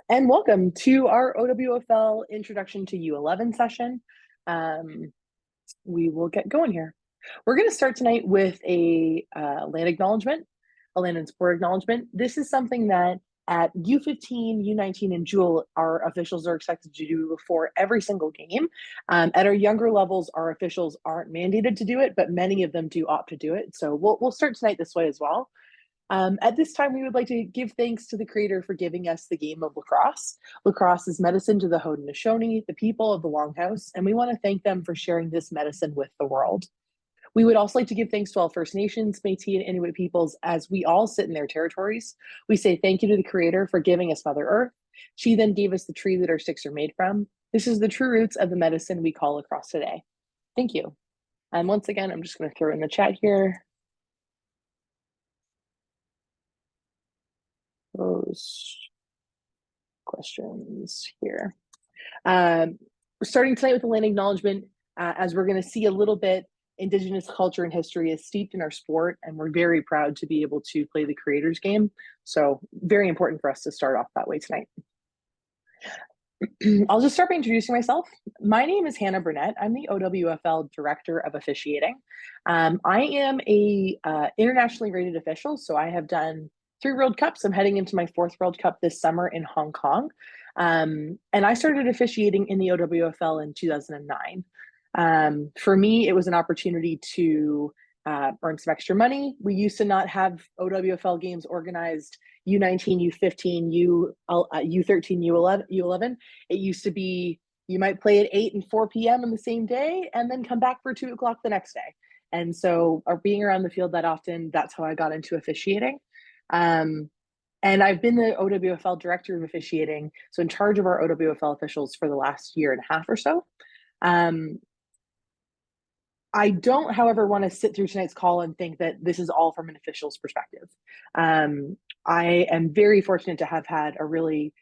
And welcome to our OWFL Introduction to U11 session. We will get going here. We're going to start tonight with a land acknowledgement, a land and sport acknowledgement. This is something that at U15, U19, and Jewel, our officials are expected to do before every single game. At our younger levels, our officials aren't mandated to do it, but many of them do opt to do it. So we'll start tonight this way as well. At this time, we would like to give thanks to the creator for giving us the game of lacrosse. Lacrosse is medicine to the Haudenosaunee, the people of the Longhouse, and we want to thank them for sharing this medicine with the world. We would also like to give thanks to all First Nations, Métis, and Inuit peoples as we all sit in their territories. We say thank you to the creator for giving us Mother Earth. She then gave us the tree that our sticks are made from. This is the true roots of the medicine we call lacrosse today. Thank you. And once again, I'm just going to throw in the chat here. Those questions here. We're starting tonight with the land acknowledgement, as we're going to see a little bit. Indigenous culture and history is steeped in our sport, and we're very proud to be able to play the creator's game. So very important for us to start off that way tonight. I'll just start by introducing myself. My name is Hannah Burnett. I'm the OWFL Director of Officiating. I am a internationally rated official, so I have done 3 World Cups. I'm heading into my 4th World Cup this summer in Hong Kong. And I started officiating in the OWFL in 2009. For me, it was an opportunity to earn some extra money. We used to not have OWFL games organized U19, U15, U13, U11. It used to be you might play at 8 and 4 p.m. on the same day and then come back for 2 o'clock the next day. And so being around the field that often, that's how I got into officiating. And I've been the OWFL Director of Officiating, so in charge of our OWFL officials for the last year and a half or so. I don't, however, want to sit through tonight's call and think that this is all from an official's perspective. I am very fortunate to have had a really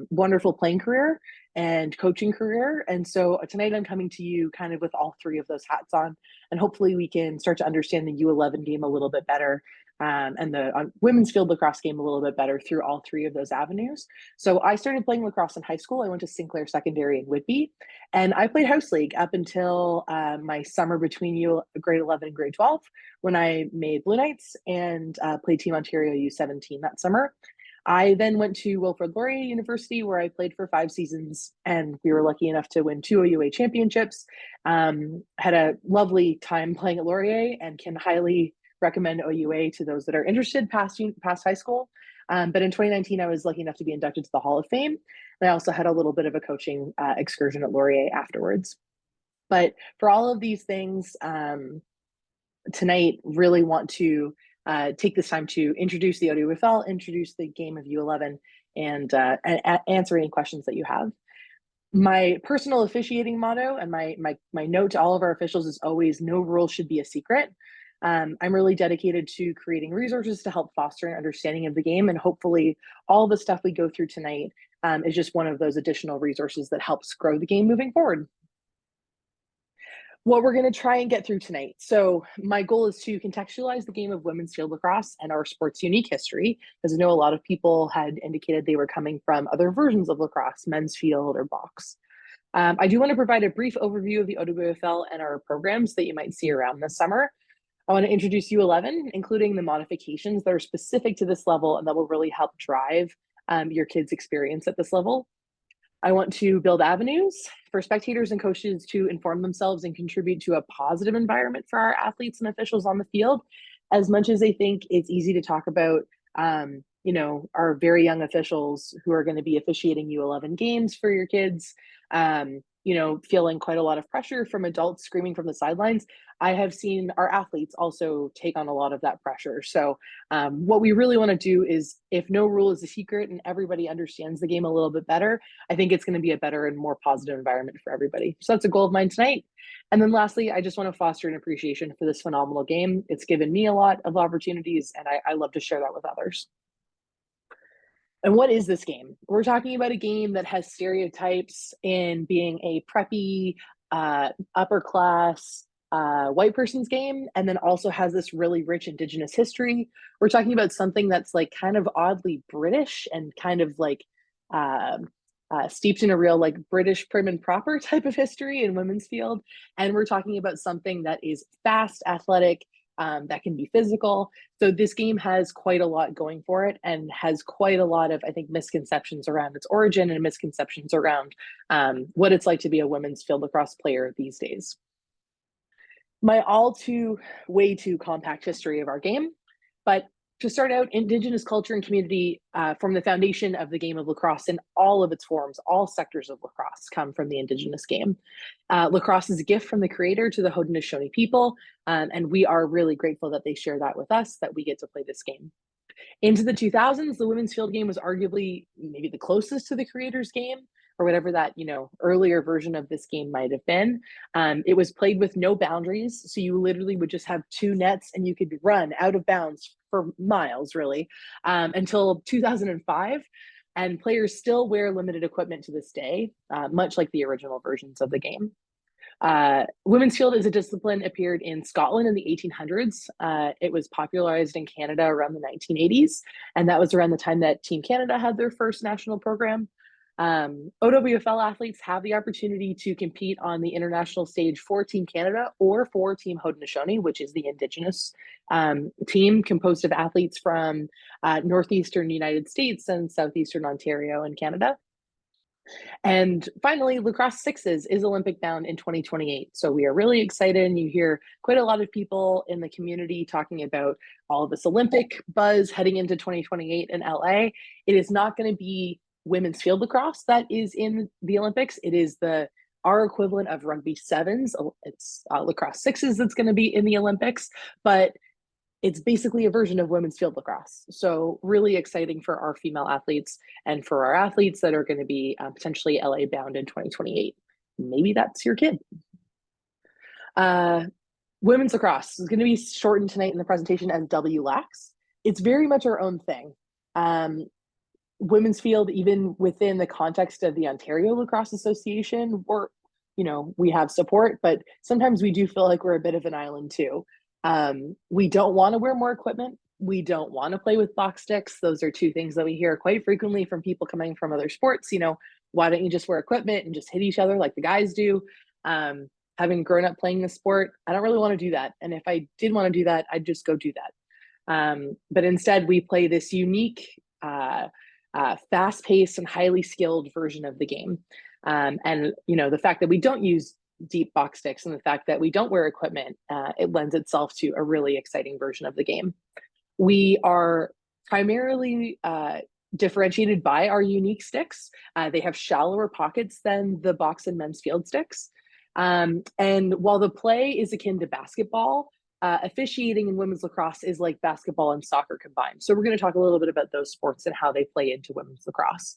wonderful playing career and coaching career. And so tonight I'm coming to you kind of with all 3 of those hats on, and hopefully we can start to understand the U11 game a little bit better, and the women's field lacrosse game a little bit better through all 3 of those avenues. So I started playing lacrosse in high school. I went to Sinclair Secondary in Whitby, and I played house league up until my summer between grade 11 and grade 12, when I made Blue Knights and played Team Ontario U17 that summer. I then went to Wilfrid Laurier University, where I played for 5 seasons, and we were lucky enough to win 2 OUA championships. Had a lovely time playing at Laurier and can highly recommend OUA to those that are interested past high school. But in 2019, I was lucky enough to be inducted to the Hall of Fame. And I also had a little bit of a coaching excursion at Laurier afterwards. But for all of these things, tonight really want to take this time to introduce the OWFL, introduce the game of U11, and answer any questions that you have. My personal officiating motto and my note to all of our officials is always, no rule should be a secret. I'm really dedicated to creating resources to help foster an understanding of the game, and hopefully all the stuff we go through tonight is just one of those additional resources that helps grow the game moving forward. What we're going to try and get through tonight. So my goal is to contextualize the game of women's field lacrosse and our sport's unique history, because I know a lot of people had indicated they were coming from other versions of lacrosse, men's field or box. I do want to provide a brief overview of the OWFL and our programs that you might see around this summer. I want to introduce U11, including the modifications that are specific to this level and that will really help drive your kids' experience at this level. I want to build avenues for spectators and coaches to inform themselves and contribute to a positive environment for our athletes and officials on the field. As much as I think it's easy to talk about, our very young officials who are going to be officiating U11 games for your kids, feeling quite a lot of pressure from adults screaming from the sidelines, I have seen our athletes also take on a lot of that pressure. So what we really want to do is, if no rule is a secret and everybody understands the game a little bit better, I think it's going to be a better and more positive environment for everybody. So that's a goal of mine tonight. And then lastly, I just want to foster an appreciation for this phenomenal game. It's given me a lot of opportunities, and I love to share that with others. And what is this game? We're talking about a game that has stereotypes in being a preppy, upper class, white person's game, and then also has this really rich Indigenous history. We're talking about something that's like kind of oddly British and kind of like steeped in a real like British prim and proper type of history in women's field. And we're talking about something that is fast, athletic, that can be physical. So this game has quite a lot going for it and has quite a lot of, I think, misconceptions around its origin and misconceptions around what it's like to be a women's field lacrosse player these days. My way too compact history of our game, but to start out, Indigenous culture and community form the foundation of the game of lacrosse in all of its forms. All sectors of lacrosse come from the Indigenous game. Lacrosse is a gift from the creator to the Haudenosaunee people, and we are really grateful that they share that with us, that we get to play this game. Into the 2000s, the women's field game was arguably maybe the closest to the creator's game, or whatever that earlier version of this game might have been. It was played with no boundaries, so you literally would just have two nets and you could run out of bounds for miles, really, until 2005. And players still wear limited equipment to this day, much like the original versions of the game. Women's field as a discipline appeared in Scotland in the 1800s. It was popularized in Canada around the 1980s, and that was around the time that Team Canada had their first national program. OWFL athletes have the opportunity to compete on the international stage for Team Canada or for Team Haudenosaunee, which is the Indigenous team composed of athletes from northeastern United States and southeastern Ontario and Canada. And finally, Lacrosse Sixes is Olympic bound in 2028. So we are really excited. And you hear quite a lot of people in the community talking about all of this Olympic buzz heading into 2028 in LA. It is not going to be women's field lacrosse that is in the Olympics. It is our equivalent of rugby sevens. It's lacrosse sixes that's going to be in the Olympics, but it's basically a version of women's field lacrosse. So really exciting for our female athletes and for our athletes that are going to be potentially LA bound in 2028. Maybe that's your kid. Women's lacrosse is going to be shortened tonight in the presentation as WLAX. It's very much our own thing. Women's field, even within the context of the Ontario Lacrosse Association, we have support, but sometimes we do feel like we're a bit of an island too. We don't want to wear more equipment. We don't want to play with box sticks. Those are two things that we hear quite frequently from people coming from other sports. Why don't you just wear equipment and just hit each other like the guys do? Having grown up playing the sport, I don't really want to do that. And if I did want to do that, I'd just go do that. But instead, we play this unique, fast-paced and highly skilled version of the game. And the fact that we don't use deep box sticks and the fact that we don't wear equipment, it lends itself to a really exciting version of the game. We are primarily differentiated by our unique sticks. They have shallower pockets than the box and men's field sticks. And while the play is akin to basketball, officiating in women's lacrosse is like basketball and soccer combined. So we're going to talk a little bit about those sports and how they play into women's lacrosse.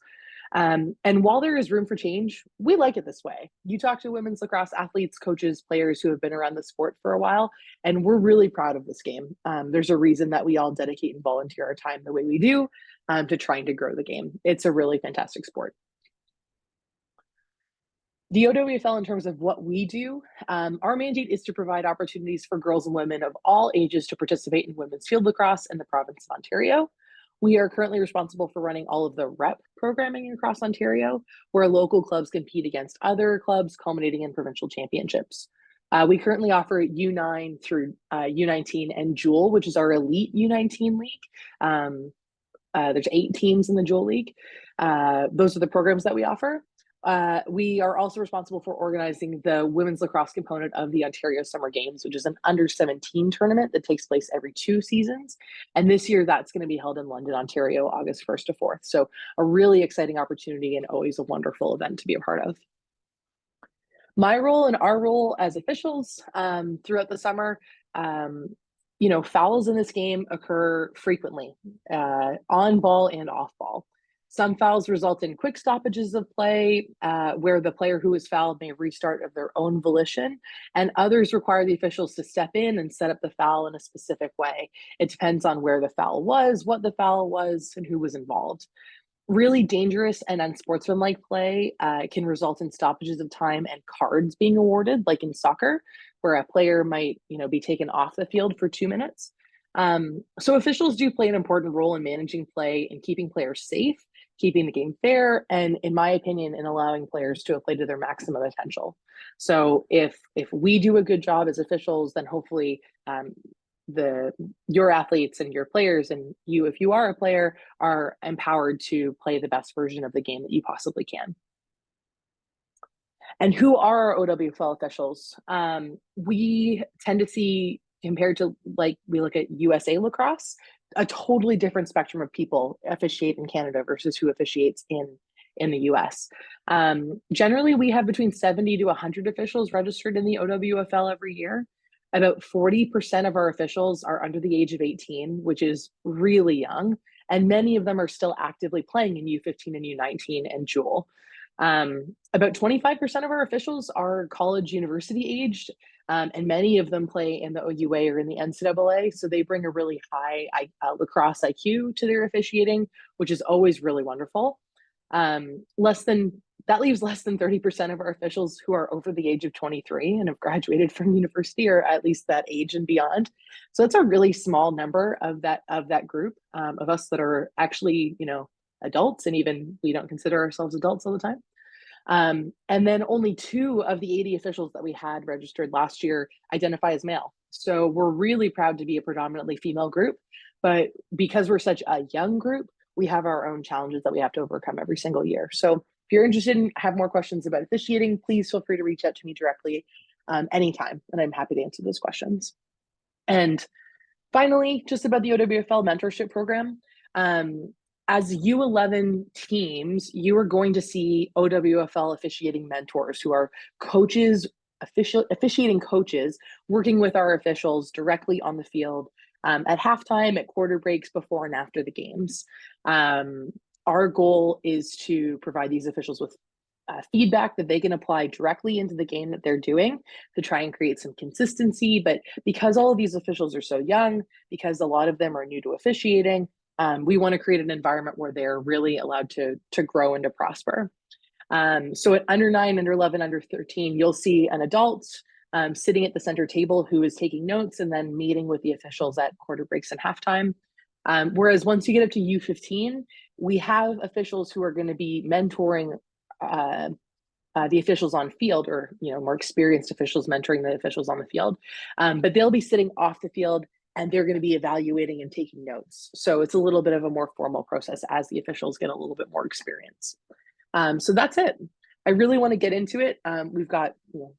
And while there is room for change, we like it this way. You talk to women's lacrosse athletes, coaches, players who have been around the sport for a while, and we're really proud of this game. There's a reason that we all dedicate and volunteer our time the way we do to trying to grow the game. It's a really fantastic sport. The OWFL, in terms of what we do, our mandate is to provide opportunities for girls and women of all ages to participate in women's field lacrosse in the province of Ontario. We are currently responsible for running all of the rep programming across Ontario, where local clubs compete against other clubs, culminating in provincial championships. We currently offer U9 through U19 and Jewel, which is our elite U19 league. There's 8 teams in the Jewel League. Those are the programs that we offer. We are also responsible for organizing the women's lacrosse component of the Ontario Summer Games, which is an under-17 tournament that takes place every 2 seasons. And this year, that's going to be held in London, Ontario, August 1st to 4th. So a really exciting opportunity and always a wonderful event to be a part of. My role and our role as officials throughout the summer, fouls in this game occur frequently, on ball and off ball. Some fouls result in quick stoppages of play, where the player who is fouled may restart of their own volition, and others require the officials to step in and set up the foul in a specific way. It depends on where the foul was, what the foul was, and who was involved. Really dangerous and unsportsmanlike play can result in stoppages of time and cards being awarded, like in soccer, where a player might, be taken off the field for 2 minutes. So officials do play an important role in managing play and keeping players safe, keeping the game fair, and in my opinion, in allowing players to play to their maximum potential. So if we do a good job as officials, then hopefully your athletes and your players, and you, if you are a player, are empowered to play the best version of the game that you possibly can. And who are our OWFL officials? We tend to see, compared to like we look at USA Lacrosse, a totally different spectrum of people officiate in Canada versus who officiates in the US. Generally, we have between 70 to 100 officials registered in the OWFL every year. About 40% of our officials are under the age of 18, which is really young. And many of them are still actively playing in U15 and U19 and Jewel. About 25% of our officials are college university aged, and many of them play in the OUA or in the NCAA. So they bring a really high lacrosse IQ to their officiating, which is always really wonderful. That leaves less than 30% of our officials who are over the age of 23 and have graduated from university, or at least that age and beyond. So it's a really small number of that group of us that are actually, adults, and even we don't consider ourselves adults all the time. And then only 2 of the 80 officials that we had registered last year identify as male. So we're really proud to be a predominantly female group, but because we're such a young group, we have our own challenges that we have to overcome every single year. So if you're interested and have more questions about officiating, please feel free to reach out to me directly anytime, and I'm happy to answer those questions. And finally, just about the OWFL mentorship program. As U11 teams, you are going to see OWFL officiating mentors who are coaches, officiating coaches, working with our officials directly on the field at halftime, at quarter breaks, before and after the games. Our goal is to provide these officials with feedback that they can apply directly into the game that they're doing to try and create some consistency. But because all of these officials are so young, because a lot of them are new to officiating, we want to create an environment where they're really allowed to grow and to prosper. So at under 9, under 11, under 13, you'll see an adult sitting at the center table who is taking notes and then meeting with the officials at quarter breaks and halftime. Whereas once you get up to U15, we have officials who are going to be mentoring the officials on field, or more experienced officials mentoring the officials on the field. But they'll be sitting off the field, and they're going to be evaluating and taking notes. So it's a little bit of a more formal process as the officials get a little bit more experience. So that's it. I really want to get into it. We've got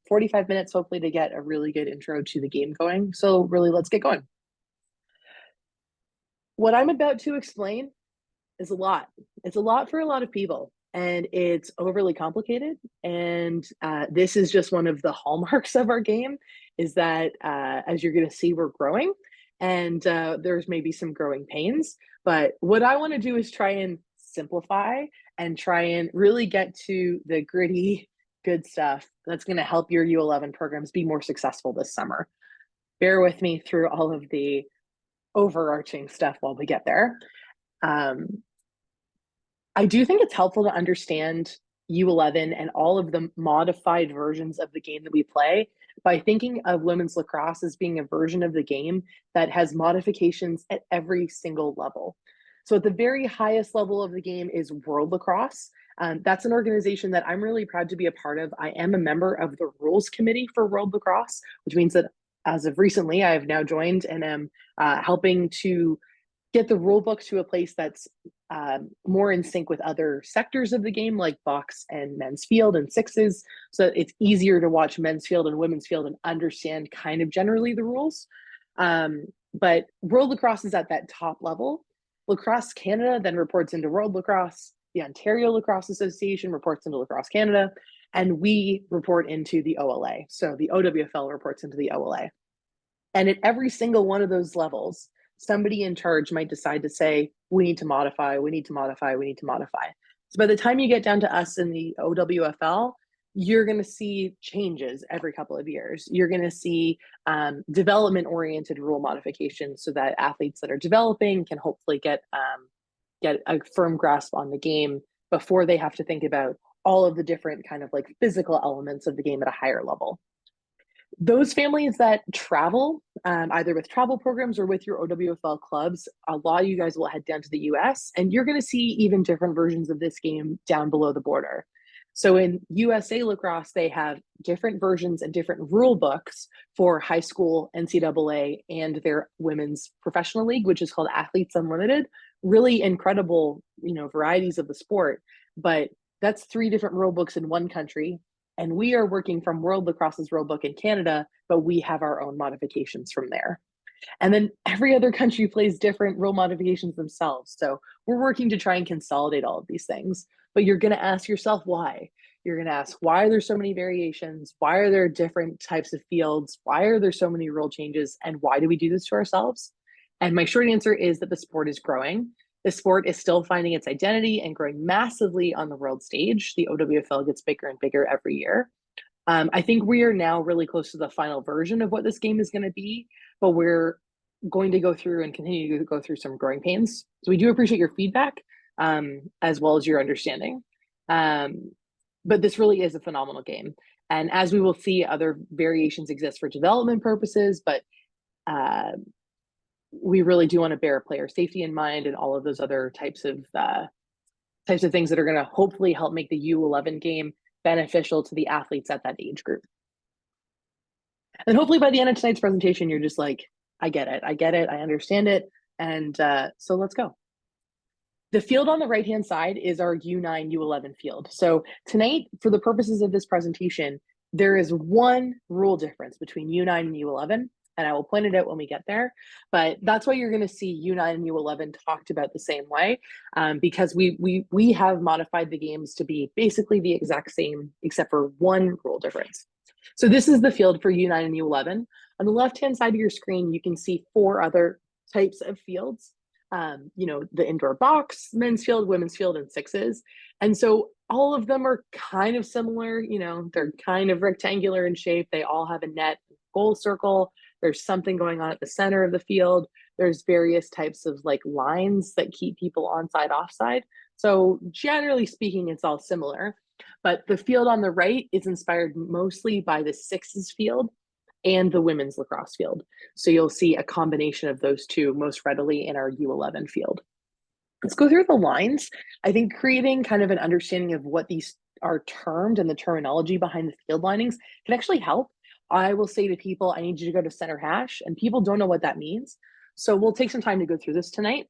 45 minutes, hopefully, to get a really good intro to the game going. So really, let's get going. What I'm about to explain is a lot. It's a lot for a lot of people, and it's overly complicated. And this is just one of the hallmarks of our game, is that as you're going to see, we're growing, and there's maybe some growing pains. But what I want to do is try and simplify and try and really get to the gritty, good stuff that's going to help your U11 programs be more successful this summer. Bear with me through all of the overarching stuff while we get there. I do think it's helpful to understand U11 and all of the modified versions of the game that we play by thinking of women's lacrosse as being a version of the game that has modifications at every single level. So at the very highest level of the game is World Lacrosse. That's an organization that I'm really proud to be a part of. I am a member of the rules committee for World Lacrosse, which means that as of recently, I have now joined and am helping to get the rule book to a place that's more in sync with other sectors of the game, like box and men's field and sixes, so it's easier to watch men's field and women's field and understand kind of generally the rules. But World Lacrosse is at that top level. Lacrosse Canada then reports into World Lacrosse. The Ontario Lacrosse Association reports into Lacrosse Canada, and we report into the OLA. So the OWFL reports into the OLA. And at every single one of those levels, somebody in charge might decide to say, we need to modify, we need to modify, we need to modify. So by the time you get down to us in the OWFL, you're going to see changes every couple of years. You're going to see development-oriented rule modifications so that athletes that are developing can hopefully get a firm grasp on the game before they have to think about all of the different kind of like physical elements of the game at a higher level. Those families that travel, either with travel programs or with your OWFL clubs, a lot of you guys will head down to the US and you're going to see even different versions of this game down below the border. So in USA lacrosse, they have different versions and different rule books for high school NCAA and their women's professional league, which is called Athletes Unlimited. Really incredible, varieties of the sport. But that's three different rule books in one country. And we are working from World Lacrosse's rule book in Canada, but we have our own modifications from there. And then every other country plays different rule modifications themselves. So we're working to try and consolidate all of these things. But you're going to ask yourself why. You're going to ask, why are there so many variations? Why are there different types of fields? Why are there so many rule changes? And why do we do this to ourselves? And my short answer is that the sport is growing. The sport is still finding its identity and growing massively on the world stage. The OWFL gets bigger and bigger every year. I think we are now really close to the final version of what this game is going to be, but we're going to go through and continue to go through some growing pains. So we do appreciate your feedback, as well as your understanding. But this really is a phenomenal game. And as we will see, other variations exist for development purposes, but we really do want to bear player safety in mind and all of those other types of things that are going to hopefully help make the U11 game beneficial to the athletes at that age group. And hopefully by the end of tonight's presentation, you're just like, I get it, I understand it. And so let's go. The field on the right-hand side is our U9, U11 field. So tonight, for the purposes of this presentation, there is one rule difference between U9 and U11, and I will point it out when we get there. But that's why you're going to see U9 and U11 talked about the same way, because we have modified the games to be basically the exact same, except for one rule difference. So this is the field for U9 and U11. On the left-hand side of your screen, you can see four other types of fields. The indoor box, men's field, women's field, and sixes. And so all of them are kind of similar, they're kind of rectangular in shape. They all have a net goal circle. There's something going on at the center of the field. There's various types of lines that keep people onside, offside. So generally speaking, it's all similar. But the field on the right is inspired mostly by the sixes field and the women's lacrosse field. So you'll see a combination of those two most readily in our U11 field. Let's go through the lines. I think creating kind of an understanding of what these are termed and the terminology behind the field linings can actually help. I will say to people, I need you to go to center hash, and people don't know what that means. So we'll take some time to go through this tonight.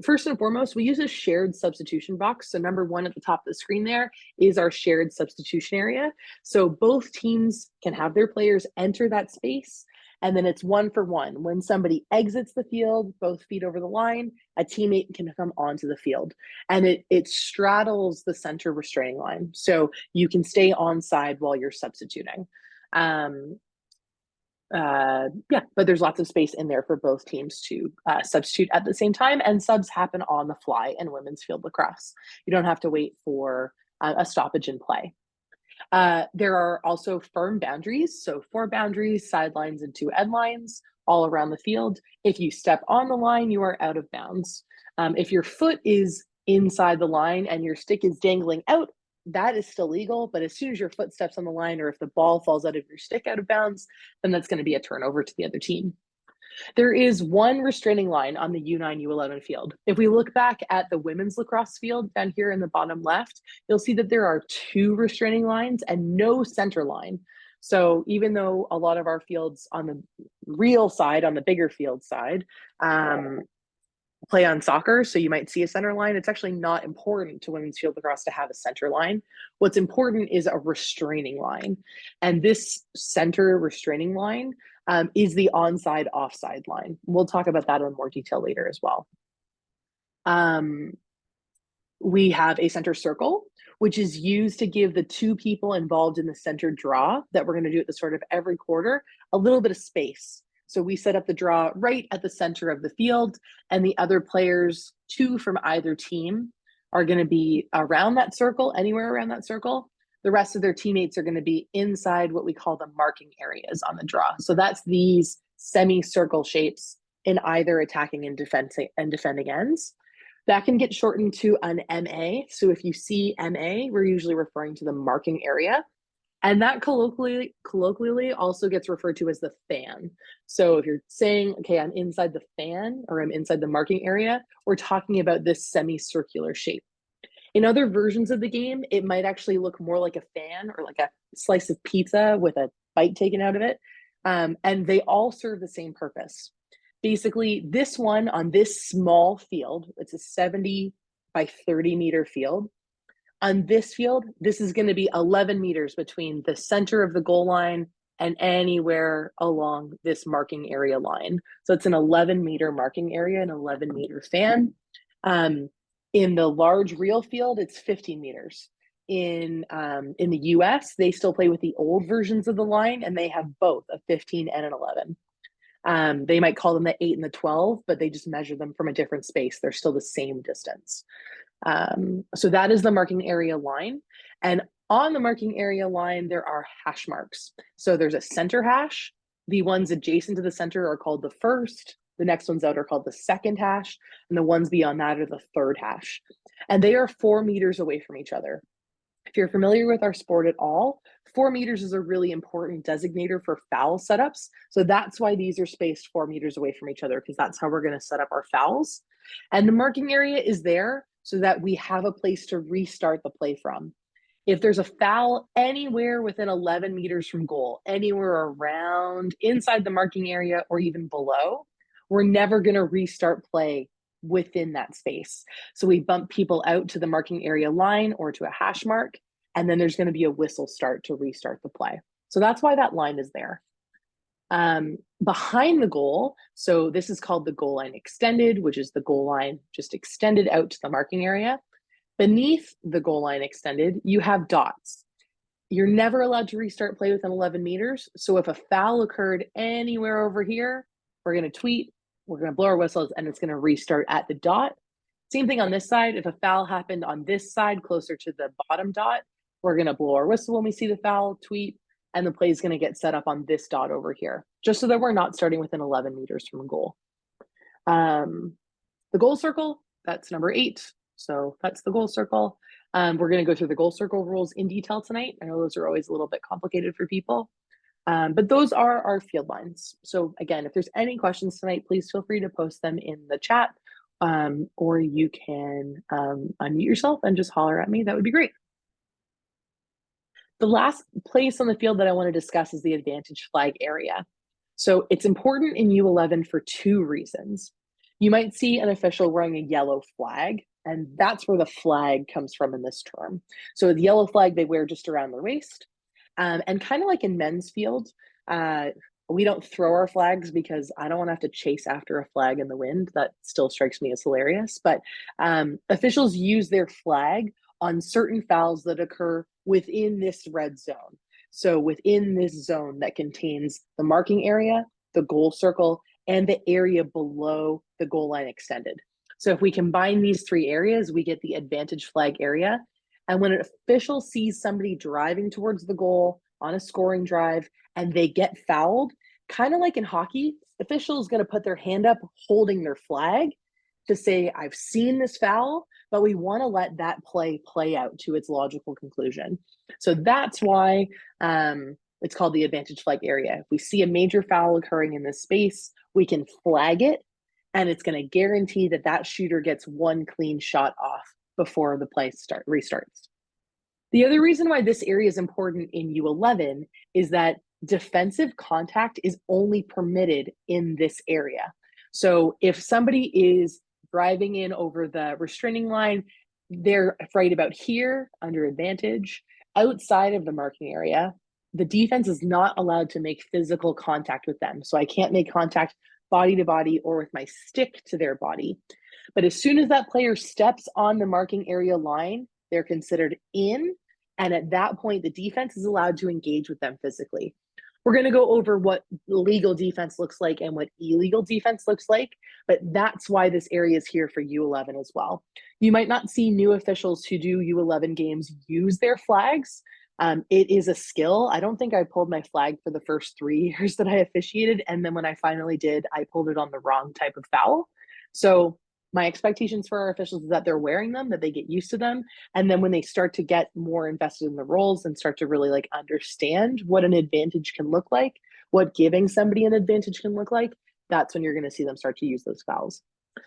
First and foremost, we use a shared substitution box. So number one at the top of the screen there is our shared substitution area. So both teams can have their players enter that space, and then it's 1 for 1. When somebody exits the field, both feet over the line, a teammate can come onto the field, and it straddles the center restraining line. So you can stay onside while you're substituting. But there's lots of space in there for both teams to substitute at the same time, and subs happen on the fly in women's field lacrosse. You don't have to wait for a stoppage in play. There are also firm boundaries, so 4 boundaries, sidelines, and 2 end lines all around the field. If you step on the line, you are out of bounds. If your foot is inside the line and your stick is dangling out, that is still legal, but as soon as your foot steps on the line, or if the ball falls out of your stick out of bounds, then that's going to be a turnover to the other team. There is one restraining line on the U9, U11 field. If we look back at the women's lacrosse field down here in the bottom left, you'll see that there are 2 restraining lines and no center line. So even though a lot of our fields on the real side, on the bigger field side, play on soccer, so you might see a center line, it's actually not important to women's field lacrosse to have a center line. What's important is a restraining line. And this center restraining line is the onside offside line. We'll talk about that in more detail later as well. We have a center circle, which is used to give the 2 people involved in the center draw that we're going to do at the start of every quarter a little bit of space. So we set up the draw right at the center of the field, and the other players, 2 from either team, are going to be around that circle, anywhere around that circle. The rest of their teammates are going to be inside what we call the marking areas on the draw. So that's these semicircle shapes in either attacking and defending ends. That can get shortened to an MA. So if you see MA, we're usually referring to the marking area. And that colloquially also gets referred to as the fan. So if you're saying, okay, I'm inside the fan or I'm inside the marking area, we're talking about this semicircular shape. In other versions of the game, it might actually look more like a fan or like a slice of pizza with a bite taken out of it. And they all serve the same purpose. Basically, this one on this small field, it's a 70 by 30 meter field. On this field, this is going to be 11 meters between the center of the goal line and anywhere along this marking area line. So it's an 11-meter marking area, an 11-meter fan. In the large real field, it's 15 meters. In the US, they still play with the old versions of the line, and they have both a 15 and an 11. They might call them the 8 and the 12, but they just measure them from a different space. They're still the same distance. So that is the marking area line. And on the marking area line, there are hash marks. So there's a center hash. The ones adjacent to the center are called the first. The next ones out are called the second hash. And the ones beyond that are the third hash. And they are 4 meters away from each other. If you're familiar with our sport at all, 4 meters is a really important designator for foul setups. So that's why these are spaced 4 meters away from each other, because that's how we're going to set up our fouls. And the marking area is there so that we have a place to restart the play from. If there's a foul anywhere within 11 meters from goal, anywhere around inside the marking area or even below, we're never going to restart play within that space. So we bump people out to the marking area line or to a hash mark, and then there's going to be a whistle start to restart the play. So that's why that line is there. Behind the goal, so this is called the goal line extended, which is the goal line just extended out to the marking area. Beneath the goal line extended, you have dots. You're never allowed to restart play within 11 meters. So if a foul occurred anywhere over here, we're going to tweet, we're going to blow our whistles, and it's going to restart at the dot. Same thing on this side. If a foul happened on this side closer to the bottom dot, we're going to blow our whistle when we see the foul, tweet, and the play is going to get set up on this dot over here, just so that we're not starting within 11 meters from a goal. The goal circle, that's number 8. So that's the goal circle. We're going to go through the goal circle rules in detail tonight. I know those are always a little bit complicated for people, but those are our field lines. So again, if there's any questions tonight, please feel free to post them in the chat, or you can unmute yourself and just holler at me. That would be great. The last place on the field that I want to discuss is the advantage flag area. So it's important in U11 for 2 reasons. You might see an official wearing a yellow flag, and that's where the flag comes from in this term. So the yellow flag they wear just around their waist. And kind of like in men's field, we don't throw our flags because I don't want to have to chase after a flag in the wind. That still strikes me as hilarious. But officials use their flag on certain fouls that occur within this red zone. So within this zone that contains the marking area, the goal circle, and the area below the goal line extended. So if we combine these 3 areas, we get the advantage flag area. And when an official sees somebody driving towards the goal on a scoring drive and they get fouled, kind of like in hockey, the official is going to put their hand up holding their flag to say, I've seen this foul, but we want to let that play out to its logical conclusion. So that's why it's called the advantage flag area. If we see a major foul occurring in this space, we can flag it, and it's going to guarantee that that shooter gets 1 clean shot off before the play restarts. The other reason why this area is important in U11 is that defensive contact is only permitted in this area. So if somebody is driving in over the restraining line, they're right about here under advantage. Outside of the marking area, the defense is not allowed to make physical contact with them. So I can't make contact body to body or with my stick to their body. But as soon as that player steps on the marking area line, they're considered in. And at that point, the defense is allowed to engage with them physically. We're going to go over what legal defense looks like and what illegal defense looks like, but that's why this area is here for U11 as well. You might not see new officials who do U11 games use their flags. It is a skill. I don't think I pulled my flag for the first 3 years that I officiated, and then when I finally did, I pulled it on the wrong type of foul. So My expectations for our officials is that they're wearing them, that they get used to them. And then when they start to get more invested in the roles and start to really like understand what an advantage can look like, what giving somebody an advantage can look like, that's when you're going to see them start to use those fouls.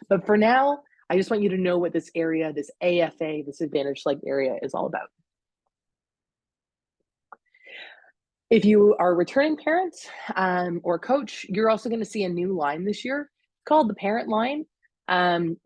But for now, I just want you to know what this area, this AFA, this advantage like area is all about. If you are a returning parent or coach, you're also going to see a new line this year called the parent line.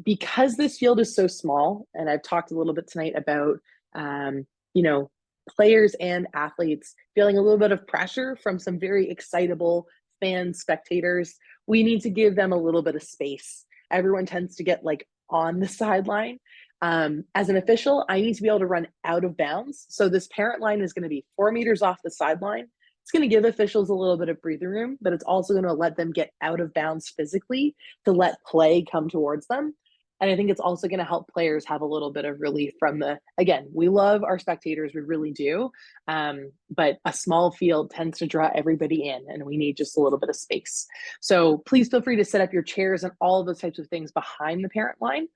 Because this field is so small, and I've talked a little bit tonight about, you know, players and athletes feeling a little bit of pressure from some very excitable fans, spectators, we need to give them a little bit of space. Everyone tends to get like on the sideline. As an official, I need to be able to run out of bounds. So this parent line is going to be 4 meters off the sideline. It's going to give officials a little bit of breathing room, but it's also going to let them get out of bounds physically to let play come towards them. And I think it's also going to help players have a little bit of relief from the, again, we love our spectators, we really do. But a small field tends to draw everybody in, and we need just a little bit of space. So please feel free to set up your chairs and all of those types of things behind the parent line.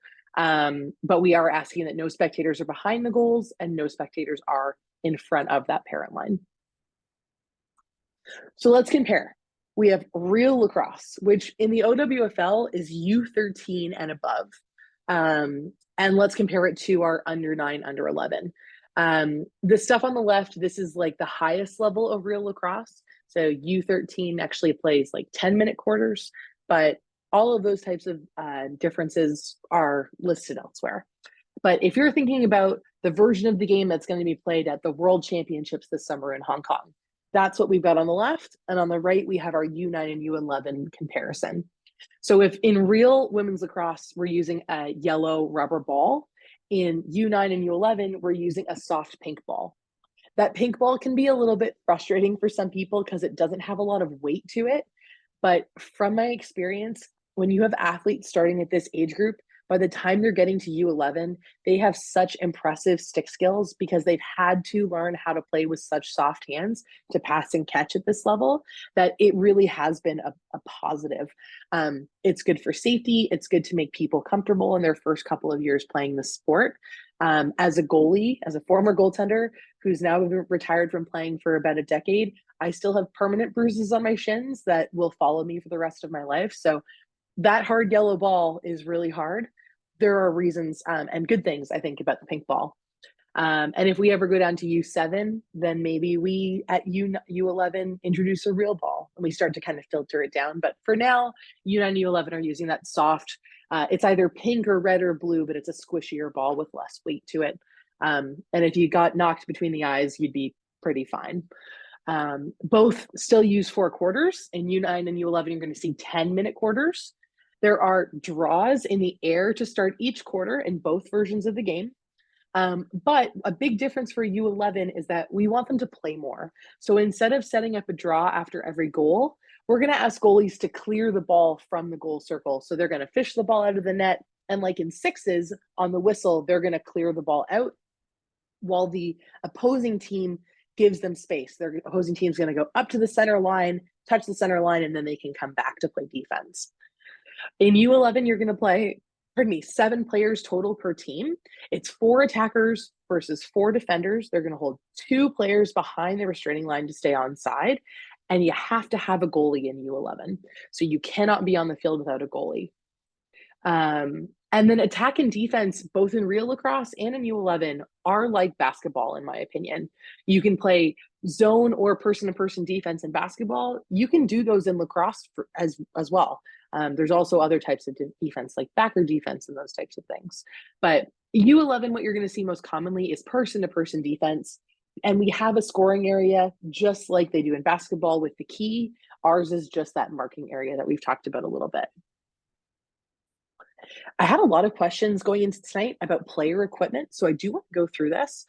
But we are asking that no spectators are behind the goals and no spectators are in front of that parent line. So let's compare. We have real lacrosse, which in the OWFL is U13 and above. And let's compare it to our under 9, under 11. The stuff on the left, this is like the highest level of real lacrosse. So U13 actually plays like 10-minute quarters, but all of those types of differences are listed elsewhere. But if you're thinking about the version of the game that's going to be played at the World Championships this summer in Hong Kong, that's what we've got on the left. And on the right, we have our U9 and U11 comparison. So if in real women's lacrosse, we're using a yellow rubber ball, in U9 and U11, we're using a soft pink ball. That pink ball can be a little bit frustrating for some people because it doesn't have a lot of weight to it. But from my experience, when you have athletes starting at this age group, by the time they're getting to U11, they have such impressive stick skills because they've had to learn how to play with such soft hands to pass and catch at this level that it really has been a positive. It's good for safety. It's good to make people comfortable in their first couple of years playing the sport. As a goalie, as a former goaltender who's now retired from playing for about a decade, I still have permanent bruises on my shins that will follow me for the rest of my life. So that hard yellow ball is really hard. There are reasons and good things, I think, about the pink ball. And if we ever go down to U7, then maybe we at U11 introduce a real ball and we start to kind of filter it down. But for now, U9 U11 are using that soft, it's either pink or red or blue, but it's a squishier ball with less weight to it. And if you got knocked between the eyes, you'd be pretty fine. Both still use 4 quarters. In U9 and U11, you're going to see 10-minute quarters. There are draws in the air to start each quarter in both versions of the game. But a big difference for U11 is that we want them to play more. So instead of setting up a draw after every goal, we're going to ask goalies to clear the ball from the goal circle. So they're going to fish the ball out of the net. And like in sixes on the whistle, they're going to clear the ball out while the opposing team gives them space. Their opposing team is going to go up to the center line, touch the center line, and then they can come back to play defense. In U11, you're going to play, 7 players total per team. It's 4 attackers versus 4 defenders. They're going to hold 2 players behind the restraining line to stay onside. And you have to have a goalie in U11. So you cannot be on the field without a goalie. And then attack and defense, both in real lacrosse and in U11, are like basketball, in my opinion. You can play zone or person-to-person defense in basketball. You can do those in lacrosse as well. There's also other types of defense, like backer defense and those types of things. But U11, what you're going to see most commonly is person-to-person defense. And we have a scoring area just like they do in basketball with the key. Ours is just that marking area that we've talked about a little bit. I had a lot of questions going into tonight about player equipment, so I do want to go through this.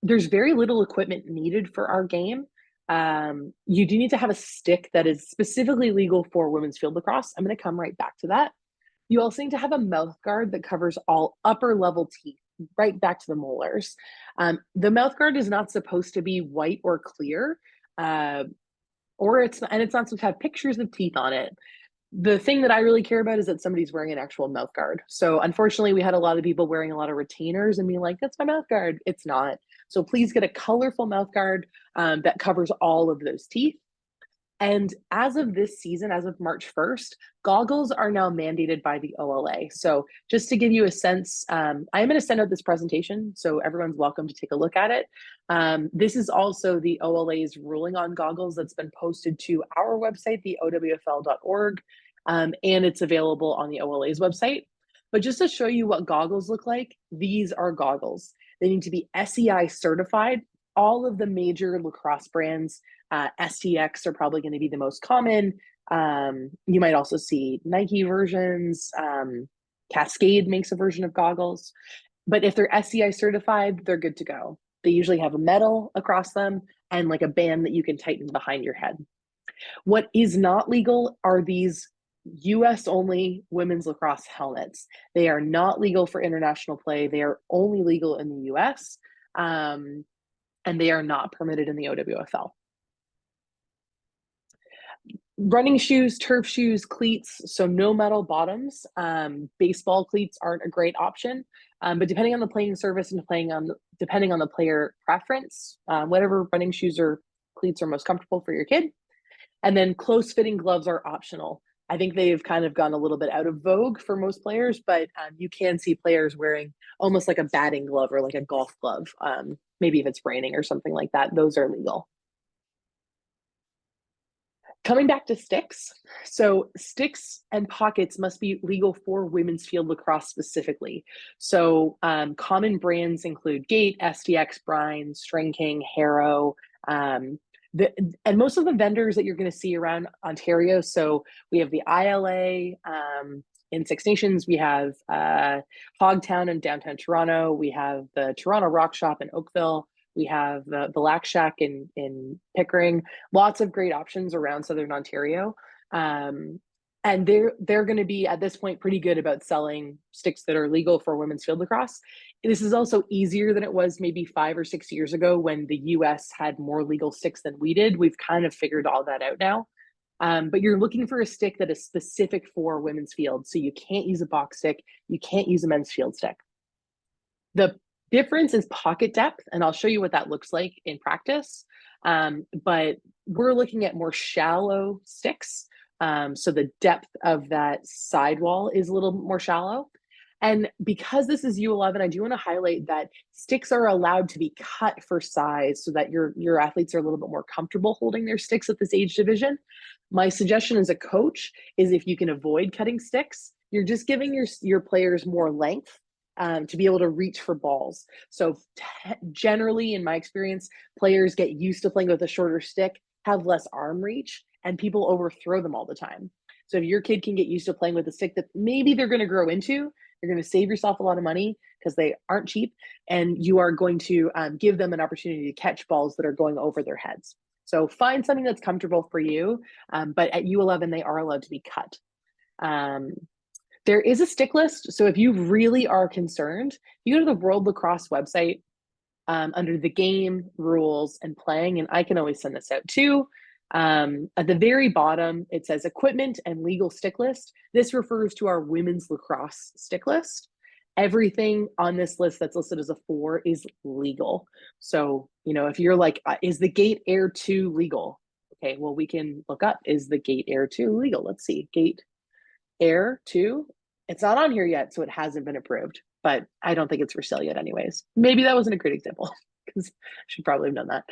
There's very little equipment needed for our game. You do need to have a stick that is specifically legal for women's field lacrosse. I'm going to come right back to that. You also need to have a mouth guard that covers all upper level teeth, right back to the molars. The mouth guard is not supposed to be white or clear, and it's not supposed to have pictures of teeth on it. The thing that I really care about is that somebody's wearing an actual mouth guard. So unfortunately, we had a lot of people wearing a lot of retainers and being like, that's my mouth guard. It's not. So please get a colorful mouth guard that covers all of those teeth. And as of this season, as of March 1st, goggles are now mandated by the OLA. So just to give you a sense, I am going to send out this presentation, so everyone's welcome to take a look at it. This is also the OLA's ruling on goggles that's been posted to our website, the owfl.org, and it's available on the OLA's website. But just to show you what goggles look like, these are goggles. They need to be SEI certified. All of the major lacrosse brands, STX are probably going to be the most common. You might also see Nike versions. Cascade makes a version of goggles. But if they're SEI certified, they're good to go. They usually have a medal across them and like a band that you can tighten behind your head. What is not legal are these US only women's lacrosse helmets. They are not legal for international play. They are only legal in the US. And they are not permitted in the OWFL. Running shoes, turf shoes, cleats, so no metal bottoms. Baseball cleats aren't a great option, but depending on the playing service and depending on the player preference, whatever running shoes or cleats are most comfortable for your kid. And then close fitting gloves are optional. I think they've kind of gone a little bit out of vogue for most players, but you can see players wearing almost like a batting glove or like a golf glove. Maybe if it's raining or something like that, those are legal. Coming back to sticks. So sticks and pockets must be legal for women's field lacrosse specifically. So common brands include Gate, STX, Brine, String King, Harrow, and most of the vendors that you're going to see around Ontario. So we have the ILA in Six Nations. We have Hogtown in downtown Toronto. We have the Toronto Rock Shop in Oakville. We have the Lac Shack in Pickering. Lots of great options around Southern Ontario. And they're going to be, at this point, pretty good about selling sticks that are legal for women's field lacrosse. This is also easier than it was maybe 5 or 6 years ago when the US had more legal sticks than we did. We've kind of figured all that out now. But you're looking for a stick that is specific for women's field. So you can't use a box stick. You can't use a men's field stick. The difference is pocket depth, and I'll show you what that looks like in practice. But we're looking at more shallow sticks. So the depth of that sidewall is a little more shallow. And because this is U11, I do want to highlight that sticks are allowed to be cut for size so that your athletes are a little bit more comfortable holding their sticks at this age division. My suggestion as a coach is if you can avoid cutting sticks, you're just giving your players more length to be able to reach for balls. So generally, in my experience, players get used to playing with a shorter stick, have less arm reach, and people overthrow them all the time. So if your kid can get used to playing with a stick that maybe they're going to grow into, you're going to save yourself a lot of money because they aren't cheap, and you are going to give them an opportunity to catch balls that are going over their heads. So find something that's comfortable for you, but at U11, they are allowed to be cut. There is a stick list. So if you really are concerned, you go to the World Lacrosse website under the game, rules, and playing, and I can always send this out too. At the very bottom, it says equipment and legal stick list. This refers to our women's lacrosse stick list. Everything on this list that's listed as a 4 is legal. So, if you're like, is the Gate Air 2 legal? Okay, well, we can look up, is the Gate Air 2 legal? Let's see, Gate Air 2. It's not on here yet, so it hasn't been approved, but I don't think it's for sale yet anyways. Maybe that wasn't a great example because I should probably have done that.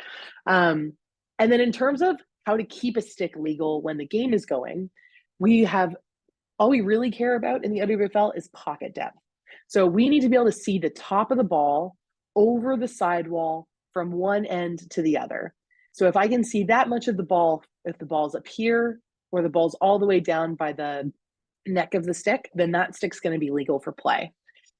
And then in terms of how to keep a stick legal when the game is going, all we really care about in the OWFL is pocket depth. So we need to be able to see the top of the ball over the sidewall from one end to the other. So if I can see that much of the ball, if the ball's up here or the ball's all the way down by the neck of the stick, then that stick's going to be legal for play.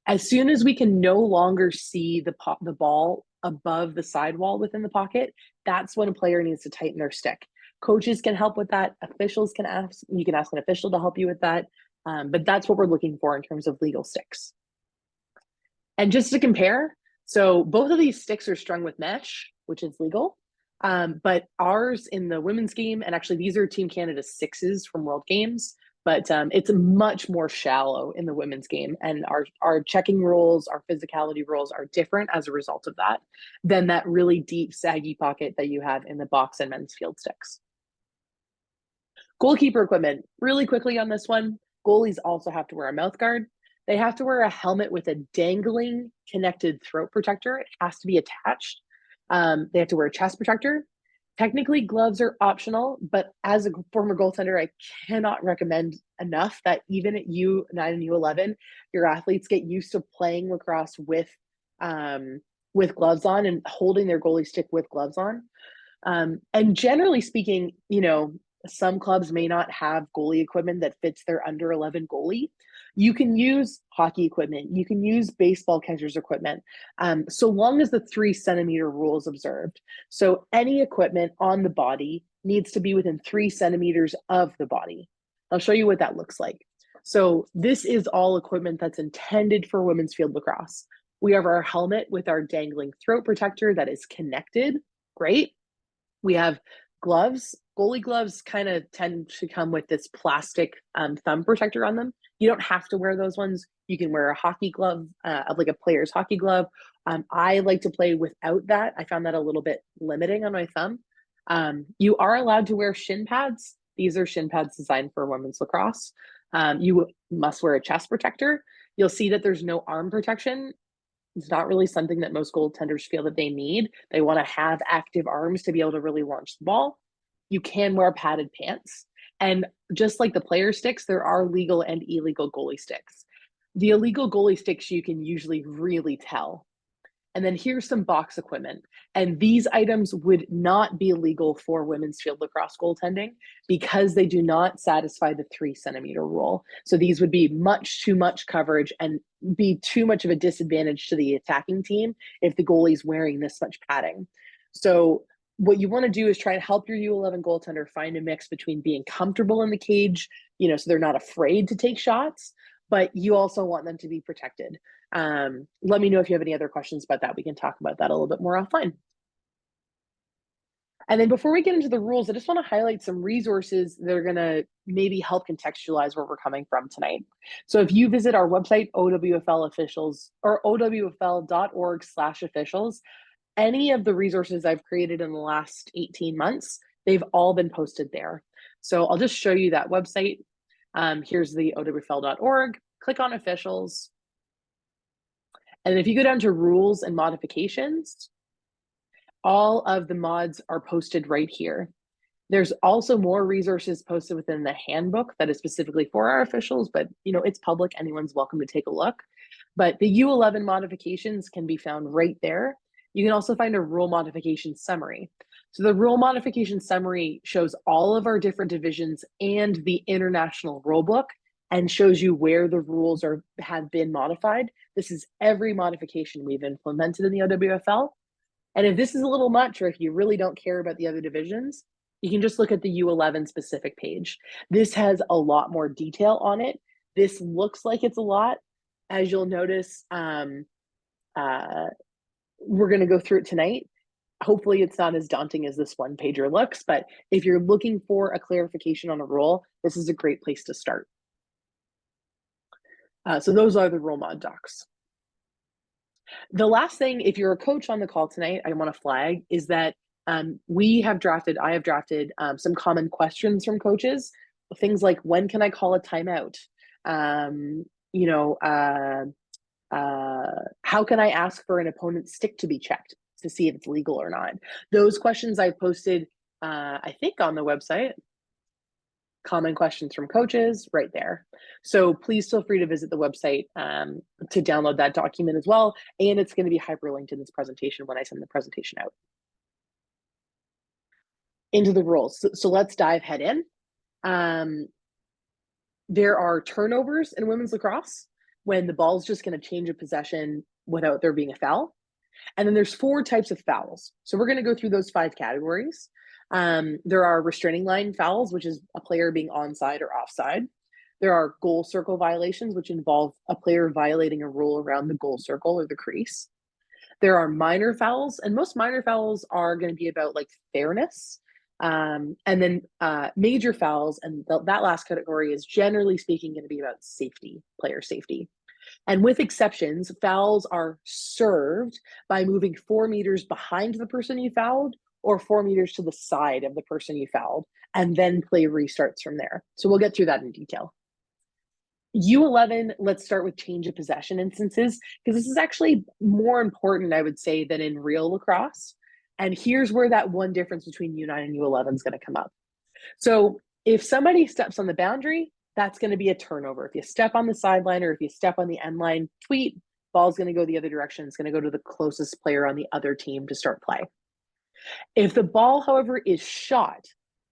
As soon as we can no longer see the ball above the sidewall within the pocket, that's when a player needs to tighten their stick. Coaches can help with that. Officials can ask. You can ask an official to help you with that. But that's what we're looking for in terms of legal sticks. And just to compare, so both of these sticks are strung with mesh, which is legal. But ours in the women's game, and actually these are Team Canada 6s from World Games. But it's much more shallow in the women's game, and our checking rules, our physicality rules are different as a result of that than that really deep saggy pocket that you have in the box and men's field sticks. Goalkeeper equipment, really quickly on this one, goalies also have to wear a mouth guard. They have to wear a helmet with a dangling connected throat protector. It has to be attached. They have to wear a chest protector. Technically, gloves are optional, but as a former goaltender, I cannot recommend enough that even at U9 and U11, your athletes get used to playing lacrosse with gloves on and holding their goalie stick with gloves on. And generally speaking, some clubs may not have goalie equipment that fits their under 11 goalie. You can use hockey equipment. You can use baseball catcher's equipment, so long as the 3 centimeter rule is observed. So any equipment on the body needs to be within 3 centimeters of the body. I'll show you what that looks like. So this is all equipment that's intended for women's field lacrosse. We have our helmet with our dangling throat protector that is connected. Great. We have gloves. Goalie gloves kind of tend to come with this plastic thumb protector on them. You don't have to wear those ones. You can wear a hockey glove, like a player's hockey glove. I like to play without that. I found that a little bit limiting on my thumb. You are allowed to wear shin pads. These are shin pads designed for women's lacrosse. You must wear a chest protector. You'll see that there's no arm protection. It's not really something that most goaltenders feel that they need. They want to have active arms to be able to really launch the ball. You can wear padded pants. And just like the player sticks, there are legal and illegal goalie sticks. The illegal goalie sticks you can usually really tell. And then here's some box equipment. And these items would not be legal for women's field lacrosse goaltending because they do not satisfy the 3 centimeter rule. So these would be much too much coverage and be too much of a disadvantage to the attacking team if the goalie's wearing this much padding. So what you want to do is try to help your U11 goaltender find a mix between being comfortable in the cage, so they're not afraid to take shots, but you also want them to be protected. Let me know if you have any other questions about that. We can talk about that a little bit more offline. And then before we get into the rules, I just want to highlight some resources that are going to maybe help contextualize where we're coming from tonight. So if you visit our website, OWFL officials or owfl.org/officials, any of the resources I've created in the last 18 months, they've all been posted there. So I'll just show you that website. Here's the owfl.org, click on officials. And if you go down to rules and modifications, all of the mods are posted right here. There's also more resources posted within the handbook that is specifically for our officials, but it's public, anyone's welcome to take a look. But the U11 modifications can be found right there. You can also find a rule modification summary. So the rule modification summary shows all of our different divisions and the international rule book and shows you where the rules have been modified. This is every modification we've implemented in the OWFL. And if this is a little much, or if you really don't care about the other divisions, you can just look at the U11 specific page. This has a lot more detail on it. This looks like it's a lot. As you'll notice, we're going to go through it tonight. Hopefully it's not as daunting as this one pager looks, but if you're looking for a clarification on a rule, this is a great place to start. So those are the rule mod docs. The last thing, if you're a coach on the call tonight, I want to flag is that I have drafted some common questions from coaches, things like, when can I call a timeout? How can I ask for an opponent's stick to be checked to see if it's legal or not? Those questions I posted, I think on the website, common questions from coaches right there. So please feel free to visit the website to download that document as well. And it's going to be hyperlinked in this presentation when I send the presentation out. Into the rules. So let's dive head in. There are turnovers in women's lacrosse when the ball's just going to change a possession without there being a foul. And then there's 4 types of fouls. So we're going to go through those 5 categories. There are restraining line fouls, which is a player being onside or offside. There are goal circle violations, which involve a player violating a rule around the goal circle or the crease. There are minor fouls, and most minor fouls are going to be about like fairness. And then major fouls, and that last category is generally speaking going to be about safety, player safety. And with exceptions, fouls are served by moving 4 meters behind the person you fouled or 4 meters to the side of the person you fouled, and then play restarts from there. So we'll get through that in detail. U11, let's start with change of possession instances, because this is actually more important, I would say, than in real lacrosse. And here's where that one difference between U9 and U11 is going to come up. So if somebody steps on the boundary, that's going to be a turnover. If you step on the sideline or if you step on the end line, tweet, ball's going to go the other direction. It's going to go to the closest player on the other team to start play. If the ball, however, is shot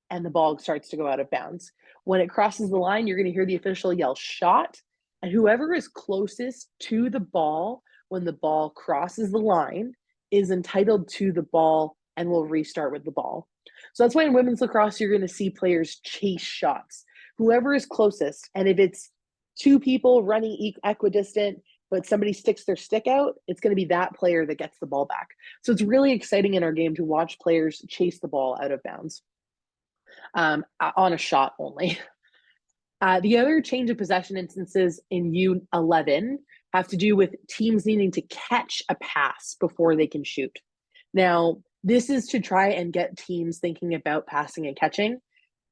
and the ball starts to go out of bounds, when it crosses the line, you're going to hear the official yell shot, and whoever is closest to the ball when the ball crosses the line is entitled to the ball and will restart with the ball. So that's why in women's lacrosse, you're going to see players chase shots. Whoever is closest, and if it's 2 people running equidistant, but somebody sticks their stick out, it's going to be that player that gets the ball back. So it's really exciting in our game to watch players chase the ball out of bounds on a shot only. The other change of possession instances in U11 have to do with teams needing to catch a pass before they can shoot. Now, this is to try and get teams thinking about passing and catching.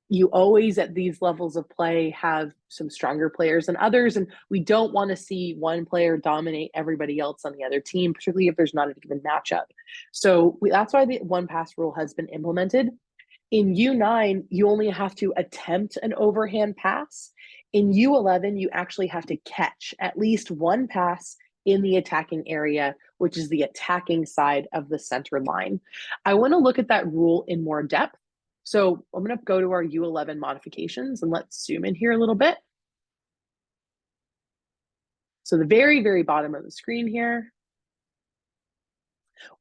You always, at these levels of play, have some stronger players than others, and we don't want to see one player dominate everybody else on the other team, particularly if there's not a given matchup. So that's why the one pass rule has been implemented. In U9, you only have to attempt an overhand pass. In U11, you actually have to catch at least one pass in the attacking area, which is the attacking side of the center line. I want to look at that rule in more depth. So I'm going to go to our U11 modifications, and let's zoom in here a little bit. So the very, very bottom of the screen here,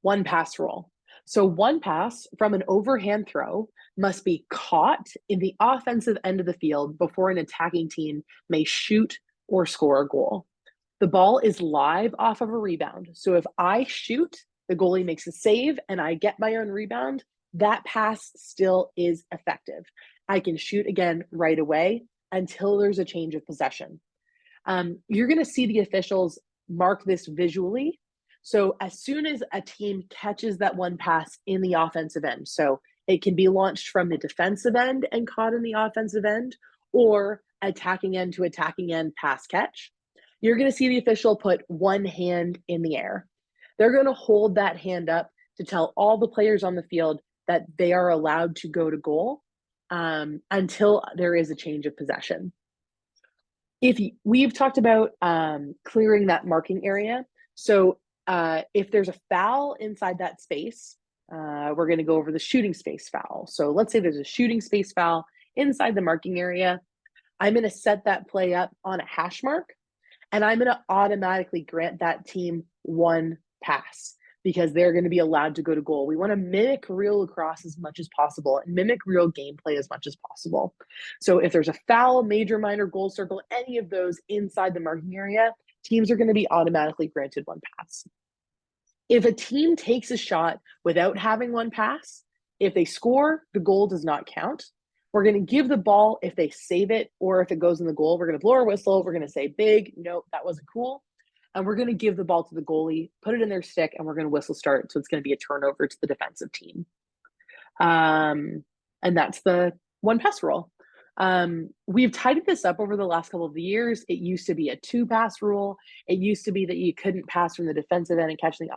one pass rule. So one pass from an overhand throw must be caught in the offensive end of the field before an attacking team may shoot or score a goal. The ball is live off of a rebound. So if I shoot, the goalie makes a save, and I get my own rebound, that pass still is effective. I can shoot again right away until there's a change of possession. You're going to see the officials mark this visually. So as soon as a team catches that one pass in the offensive end, so it can be launched from the defensive end and caught in the offensive end, or attacking end to attacking end pass catch, you're going to see the official put one hand in the air. They're going to hold that hand up to tell all the players on the field that they are allowed to go to goal until there is a change of possession. We've talked about clearing that marking area. So if there's a foul inside that space, we're going to go over the shooting space foul. So let's say there's a shooting space foul inside the marking area. I'm going to set that play up on a hash mark, and I'm going to automatically grant that team one pass because they're going to be allowed to go to goal. We want to mimic real lacrosse as much as possible and mimic real gameplay as much as possible. So if there's a foul, major, minor, goal circle, any of those inside the marking area, teams are going to be automatically granted one pass. If a team takes a shot without having one pass, if they score, the goal does not count. We're going to give the ball if they save it, or if it goes in the goal, we're going to blow our whistle. We're going to say big, nope, that wasn't cool. And we're going to give the ball to the goalie, put it in their stick, and we're going to whistle start. So it's going to be a turnover to the defensive team. And that's the one pass rule. We've tidied this up over the last couple of years. It used to be a 2-pass rule. It used to be that you couldn't pass from the defensive end and catch the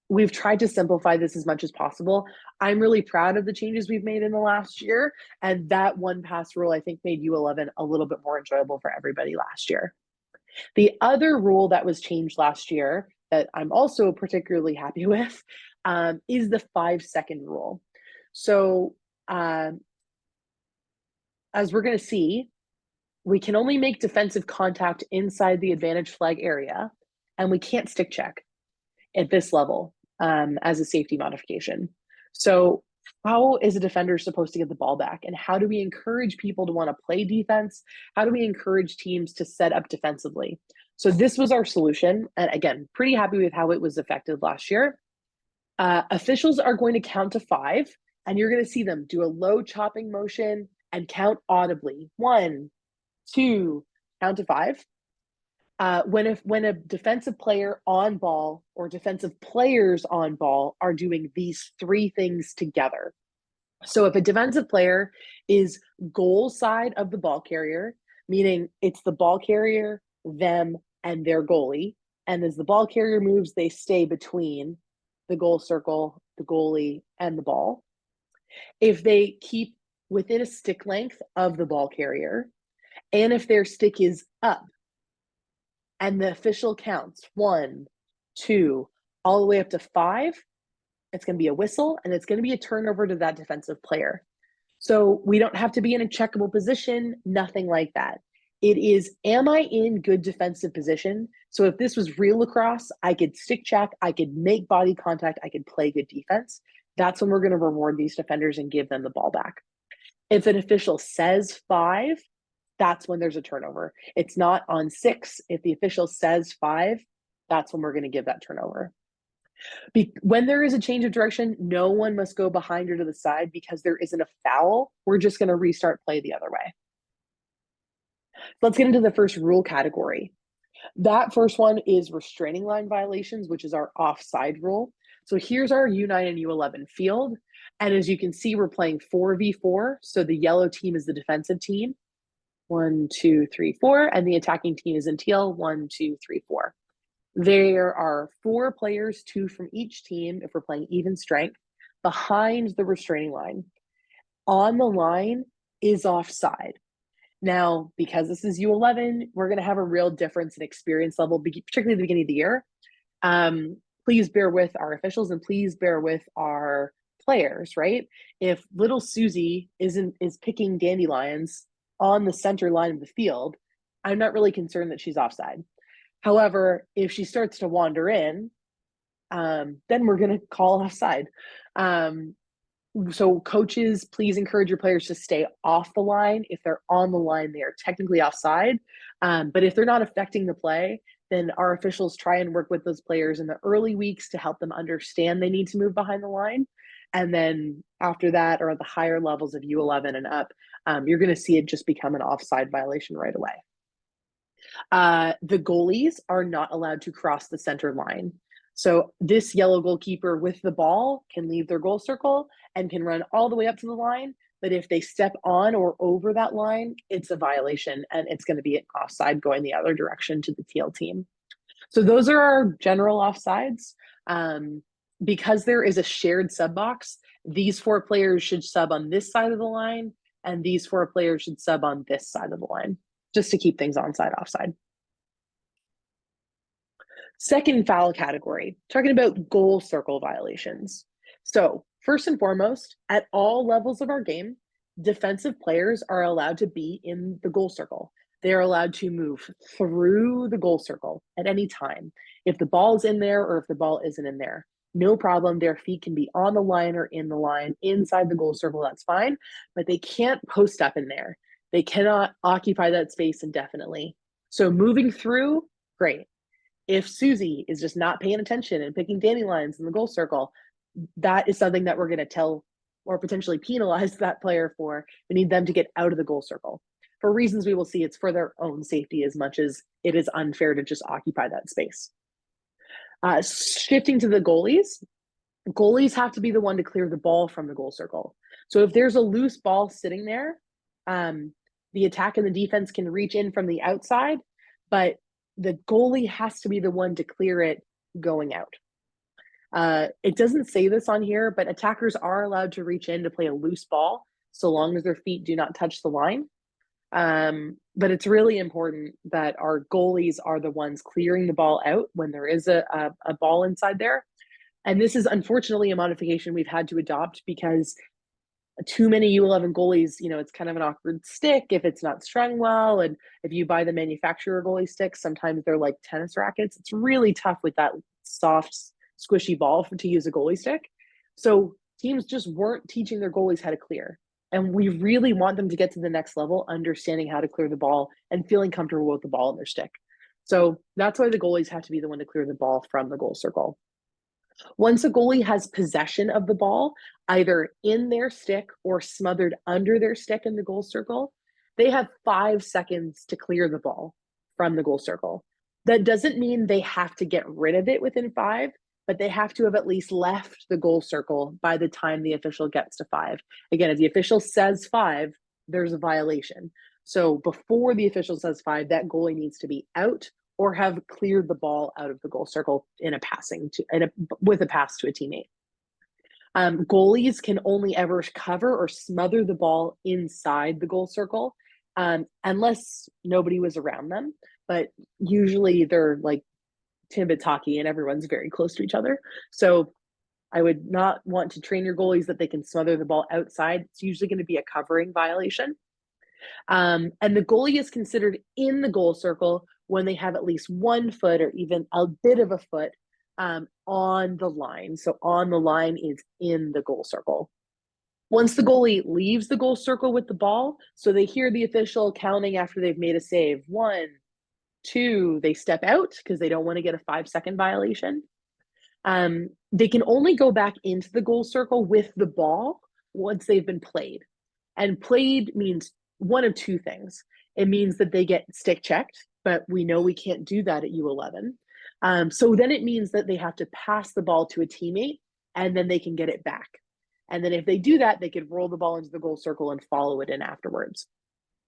We've tried to simplify this as much as possible. I'm really proud of the changes we've made in the last year. And that one pass rule, I think, made U11 a little bit more enjoyable for everybody last year. The other rule that was changed last year that I'm also particularly happy with is the 5-second rule. So as we're going to see, we can only make defensive contact inside the advantage flag area, and we can't stick check at this level as a safety modification. So how is a defender supposed to get the ball back? And how do we encourage people to want to play defense? How do we encourage teams to set up defensively? So this was our solution. And again, pretty happy with how it was affected last year. Officials are going to count to 5 And you're going to see them do a low chopping motion and count audibly. 1, 2, count to 5. When a defensive player on ball or defensive players on ball are doing these 3 things together. So if a defensive player is goal side of the ball carrier, meaning it's the ball carrier, them, and their goalie, and as the ball carrier moves, they stay between the goal circle, the goalie, and the ball. If they keep within a stick length of the ball carrier, and if their stick is up, and the official counts 1, 2, all the way up to 5, it's going to be a whistle, and it's going to be a turnover to that defensive player. So we don't have to be in a checkable position, nothing like that. It is, am I in good defensive position? So if this was real lacrosse, I could stick check, I could make body contact, I could play good defense. That's when we're going to reward these defenders and give them the ball back. If an official says 5, that's when there's a turnover. It's not on 6. If the official says 5, that's when we're going to give that turnover. When there is a change of direction, no one must go behind or to the side because there isn't a foul. We're just going to restart play the other way. Let's get into the first rule category. That first one is restraining line violations, which is our offside rule. So here's our U9 and U11 field. And as you can see, we're playing 4v4. So the yellow team is the defensive team. 1, 2, 3, 4. And the attacking team is in teal. 1, 2, 3, 4. There are 4 players, 2 from each team, if we're playing even strength, behind the restraining line. On the line is offside. Now, because this is U11, we're going to have a real difference in experience level, particularly at the beginning of the year. Please bear with our officials and please bear with our players, right? If little Susie is picking dandelions on the center line of the field, I'm not really concerned that she's offside. However, if she starts to wander in, then we're going to call offside. So coaches, please encourage your players to stay off the line. If they're on the line, they are technically offside. But if they're not affecting the play, then our officials try and work with those players in the early weeks to help them understand they need to move behind the line. And then after that, or at the higher levels of U11 and up, you're going to see it just become an offside violation right away. The goalies are not allowed to cross the center line. So this yellow goalkeeper with the ball can leave their goal circle and can run all the way up to the line. But if they step on or over that line, it's a violation and it's going to be an offside going the other direction to the teal team. So those are our general offsides. Because there is a shared sub box, these 4 players should sub on this side of the line and these 4 players should sub on this side of the line, just to keep things onside, offside. Second foul category, talking about goal circle violations. So first and foremost, at all levels of our game, defensive players are allowed to be in the goal circle. They are allowed to move through the goal circle at any time. If the ball is in there or if the ball isn't in there, no problem. Their feet can be on the line or in the line, inside the goal circle, that's fine. But they can't post up in there. They cannot occupy that space indefinitely. So moving through, great. If Susie is just not paying attention and picking dandelions in the goal circle, that is something that we're going to tell or potentially penalize that player for. We need them to get out of the goal circle. For reasons we will see, it's for their own safety as much as it is unfair to just occupy that space. Shifting to the goalies have to be the one to clear the ball from the goal circle. So if there's a loose ball sitting there, the attack and the defense can reach in from the outside, but the goalie has to be the one to clear it going out. It doesn't say this on here, but attackers are allowed to reach in to play a loose ball so long as their feet do not touch the line. But it's really important that our goalies are the ones clearing the ball out when there is a ball inside there. And this is unfortunately a modification we've had to adopt because too many U11 goalies, it's kind of an awkward stick if it's not strung well. And if you buy the manufacturer goalie sticks, sometimes they're like tennis rackets. It's really tough with that soft, squishy ball to use a goalie stick. So teams just weren't teaching their goalies how to clear. And we really want them to get to the next level, understanding how to clear the ball and feeling comfortable with the ball in their stick. So that's why the goalies have to be the one to clear the ball from the goal circle. Once a goalie has possession of the ball, either in their stick or smothered under their stick in the goal circle, they have 5 seconds to clear the ball from the goal circle. That doesn't mean they have to get rid of it within 5, but they have to have at least left the goal circle by the time the official gets to 5. Again, if the official says 5, there's a violation. So before the official says 5, that goalie needs to be out or have cleared the ball out of the goal circle with a pass to a teammate. Goalies can only ever cover or smother the ball inside the goal circle, unless nobody was around them. But usually they're like Timbits hockey and everyone's very close to each other. So I would not want to train your goalies that they can smother the ball outside. It's usually going to be a covering violation. And the goalie is considered in the goal circle when they have at least 1 foot or even a bit of a foot on the line. So on the line is in the goal circle. Once the goalie leaves the goal circle with the ball, so they hear the official counting after they've made a save, 1, 2, they step out because they don't want to get a 5-second violation. They can only go back into the goal circle with the ball once they've been played. And played means one of 2 things. It means that they get stick checked, but we know we can't do that at U11. So then it means that they have to pass the ball to a teammate and then they can get it back. And then if they do that, they could roll the ball into the goal circle and follow it in afterwards.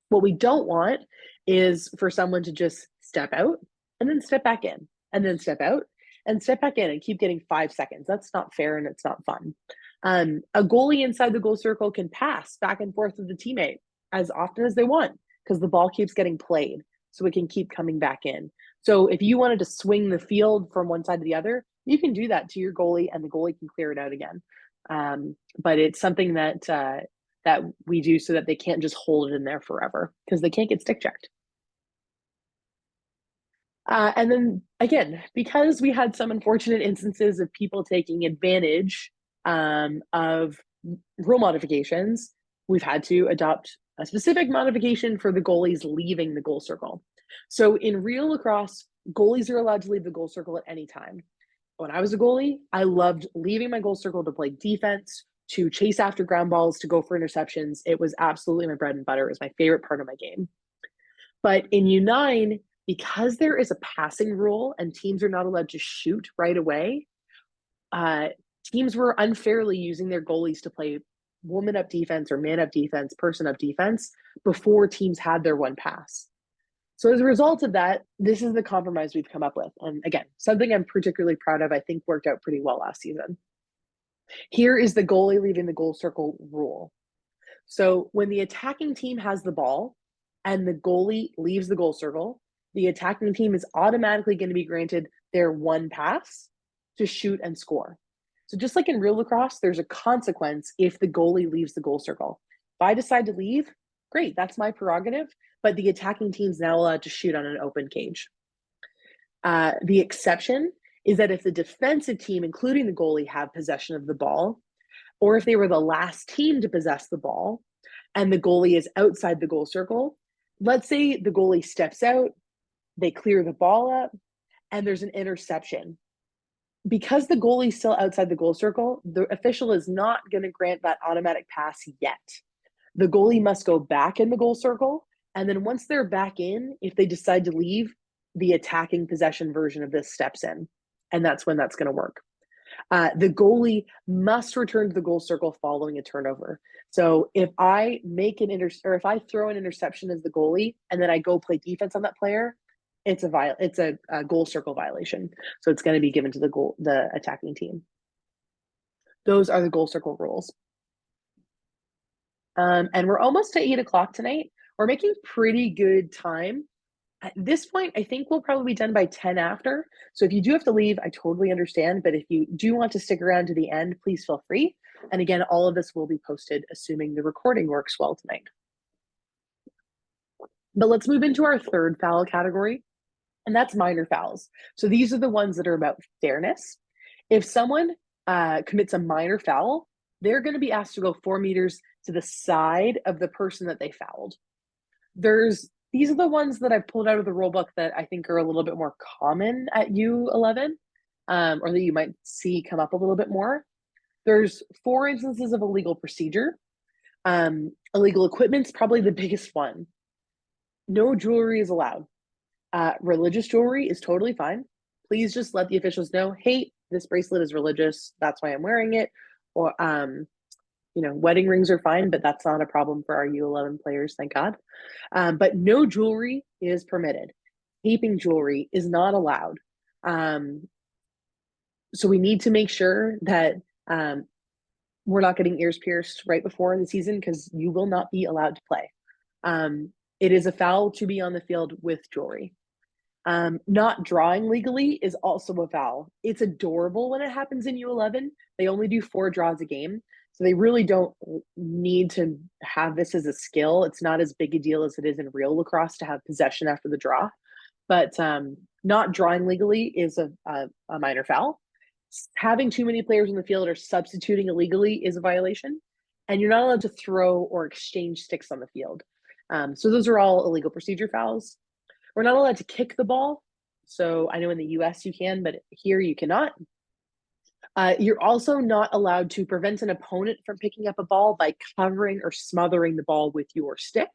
What we don't want is for someone to just step out and then step back in and then step out and step back in and keep getting 5 seconds. That's not fair and it's not fun. A goalie inside the goal circle can pass back and forth with the teammate as often as they want because the ball keeps getting played, so it can keep coming back in. So if you wanted to swing the field from one side to the other, you can do that to your goalie and the goalie can clear it out again. But it's something that that we do so that they can't just hold it in there forever because they can't get stick checked. And then again, because we had some unfortunate instances of people taking advantage of rule modifications, we've had to adopt a specific modification for the goalies leaving the goal circle. So in real lacrosse, goalies are allowed to leave the goal circle at any time. When I was a goalie, I loved leaving my goal circle to play defense, to chase after ground balls, to go for interceptions. It was absolutely my bread and butter. It was my favorite part of my game. But in U9, because there is a passing rule and teams are not allowed to shoot right away, teams were unfairly using their goalies to play woman up defense or man up defense, person up defense before teams had their one pass. So as a result of that, this is the compromise we've come up with. And again, something I'm particularly proud of, I think worked out pretty well last season. Here is the goalie leaving the goal circle rule. So when the attacking team has the ball and the goalie leaves the goal circle, the attacking team is automatically going to be granted their one pass to shoot and score. So just like in real lacrosse, there's a consequence if the goalie leaves the goal circle. If I decide to leave, great, that's my prerogative, but the attacking team's now allowed to shoot on an open cage. The exception is that if the defensive team, including the goalie, have possession of the ball, or if they were the last team to possess the ball, and the goalie is outside the goal circle, let's say the goalie steps out, they clear the ball up, and there's an interception. Because the goalie's still outside the goal circle, the official is not going to grant that automatic pass yet. The goalie must go back in the goal circle, and then once they're back in, if they decide to leave, the attacking possession version of this steps in, and that's when that's going to work. The goalie must return to the goal circle following a turnover. So if I make if I throw an interception as the goalie and then I go play defense on that player, it's a goal circle violation. So it's going to be given to the attacking team. Those are the goal circle rules. And we're almost to 8 o'clock tonight. We're making pretty good time. At this point, I think we'll probably be done by 10 after. So if you do have to leave, I totally understand. But if you do want to stick around to the end, please feel free. And again, all of this will be posted, assuming the recording works well tonight. But let's move into our third foul category, and that's minor fouls. So these are the ones that are about fairness. If someone commits a minor foul, they're going to be asked to go 4 meters to the side of the person that they fouled. These are the ones that I pulled out of the rule book that I think are a little bit more common at U11. or that you might see come up a little bit more. There's 4 instances of illegal procedure. Illegal equipment's probably the biggest one. No jewelry is allowed. Religious jewelry is totally fine. Please just let the officials know, hey, this bracelet is religious. That's why I'm wearing it. Or, wedding rings are fine, but that's not a problem for our U11 players, thank God. But no jewelry is permitted. Taping jewelry is not allowed. So we need to make sure that we're not getting ears pierced right before the season, because you will not be allowed to play. It is a foul to be on the field with jewelry. Not drawing legally is also a foul. It's adorable when it happens in U11. They only do 4 draws a game, so they really don't need to have this as a skill. It's not as big a deal as it is in real lacrosse to have possession after the draw. But not drawing legally is a minor foul. Having too many players in the field or substituting illegally is a violation. And you're not allowed to throw or exchange sticks on the field. So those are all illegal procedure fouls. We're not allowed to kick the ball. So I know in the US you can, but here you cannot. You're also not allowed to prevent an opponent from picking up a ball by covering or smothering the ball with your stick.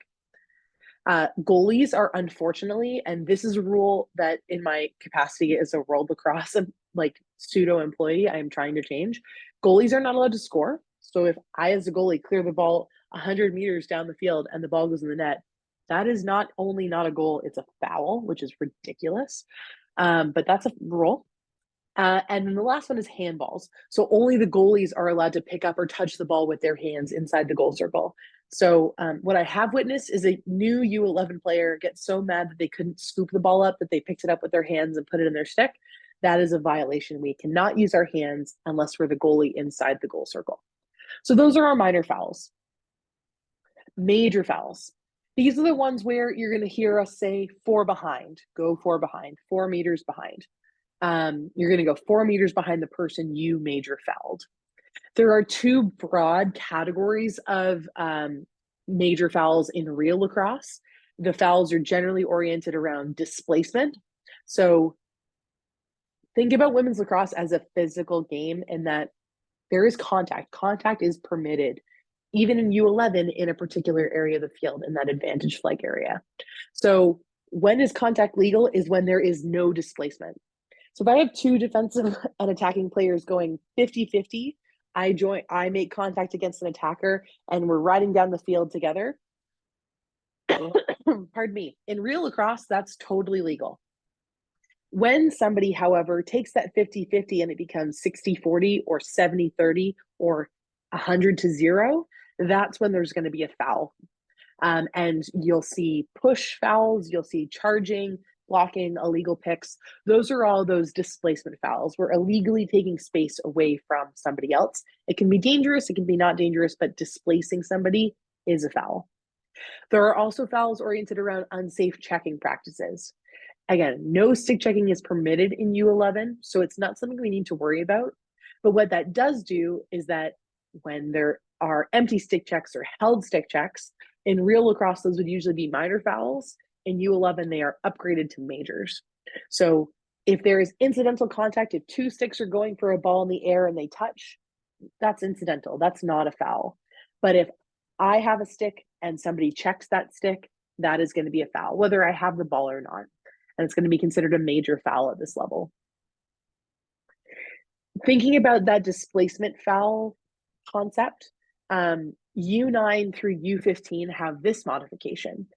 Goalies are, unfortunately, and this is a rule that in my capacity as a World Lacrosse pseudo employee, I am trying to change. Goalies are not allowed to score. So if I, as a goalie, clear the ball 100 meters down the field and the ball goes in the net, that is not only not a goal, it's a foul, which is ridiculous. But that's a rule. And then the last one is handballs. So only the goalies are allowed to pick up or touch the ball with their hands inside the goal circle. So what I have witnessed is a new U11 player get so mad that they couldn't scoop the ball up that they picked it up with their hands and put it in their stick. That is a violation. We cannot use our hands unless we're the goalie inside the goal circle. So those are our minor fouls. Major fouls. These are the ones where you're going to hear us say 4 behind, go 4 behind, 4 meters behind. You're going to go 4 meters behind the person you major fouled. There are 2 broad categories of major fouls in real lacrosse. The fouls are generally oriented around displacement. So think about women's lacrosse as a physical game in that there is contact. Contact is permitted, even in U11 in a particular area of the field, in that advantage flag area. So when is contact legal is when there is no displacement. So if I have 2 defensive and attacking players going 50-50, I make contact against an attacker and we're riding down the field together. Pardon me. In real lacrosse, that's totally legal. When somebody, however, takes that 50-50 and it becomes 60-40 or 70-30 or 100-0, that's when there's going to be a foul. And you'll see push fouls, you'll see charging, blocking, illegal picks. Those are all those displacement fouls. We're illegally taking space away from somebody else. It can be dangerous, it can be not dangerous, but displacing somebody is a foul. There are also fouls oriented around unsafe checking practices. Again, no stick checking is permitted in U11, so it's not something we need to worry about. But what that does do is that when there are empty stick checks or held stick checks, in real lacrosse, those would usually be minor fouls. In U11, they are upgraded to majors. So if there is incidental contact, if 2 sticks are going for a ball in the air and they touch, that's incidental. That's not a foul. But if I have a stick and somebody checks that stick, that is going to be a foul, whether I have the ball or not. And it's going to be considered a major foul at this level. Thinking about that displacement foul concept, U9 through U15 have this modification.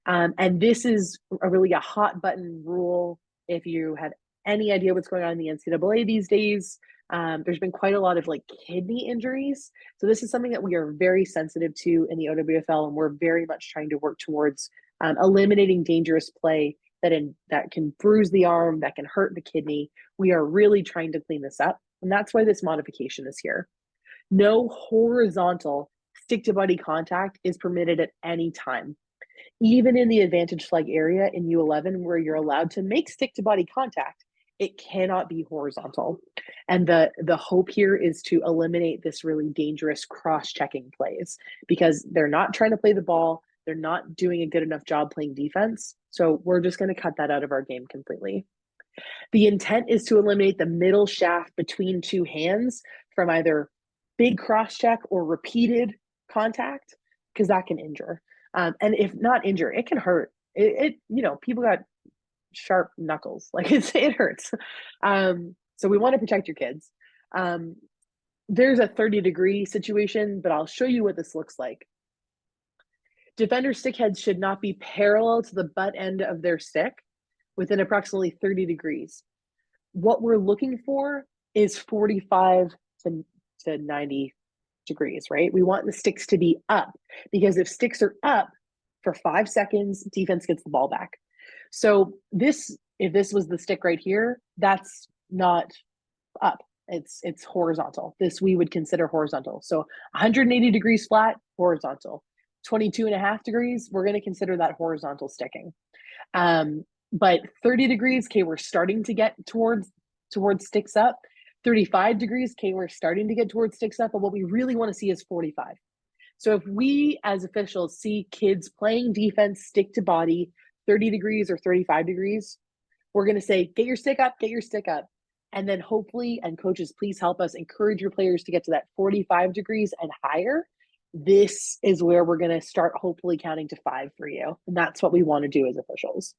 And this is really a hot button rule. If you have any idea what's going on in the NCAA these days, there's been quite a lot of kidney injuries. So this is something that we are very sensitive to in the OWFL, and we're very much trying to work towards eliminating dangerous play that can bruise the arm, that can hurt the kidney. We are really trying to clean this up. And that's why this modification is here. No horizontal stick-to-body contact is permitted at any time. Even in the advantage flag area in U11, where you're allowed to make stick-to-body contact, it cannot be horizontal. And the hope here is to eliminate this really dangerous cross-checking plays, because they're not trying to play the ball. They're not doing a good enough job playing defense. So we're just going to cut that out of our game completely. The intent is to eliminate the middle shaft between two hands from either big cross check or repeated contact, because that can injure. And if not injure, it can hurt. People got sharp knuckles, like it hurts. So we want to protect your kids. There's a 30-degree situation, but I'll show you what this looks like. Defender stick heads should not be parallel to the butt end of their stick within approximately 30 degrees. What we're looking for is 45 to 90 degrees, right? We want the sticks to be up, because if sticks are up for 5 seconds, defense gets the ball back. So if this was the stick right here, that's not up. It's horizontal. This we would consider horizontal. So 180 degrees flat, horizontal. 22.5 degrees, we're going to consider that horizontal sticking. But 30 degrees, okay, we're starting to get towards sticks up. 35 degrees, okay, we're starting to get towards sticks up, but what we really want to see is 45. So if we as officials see kids playing defense stick to body 30 degrees or 35 degrees, we're going to say, get your stick up, get your stick up. And then hopefully, and coaches, please help us encourage your players to get to that 45 degrees and higher. This is where we're going to start hopefully counting to 5 for you. And that's what we want to do as officials.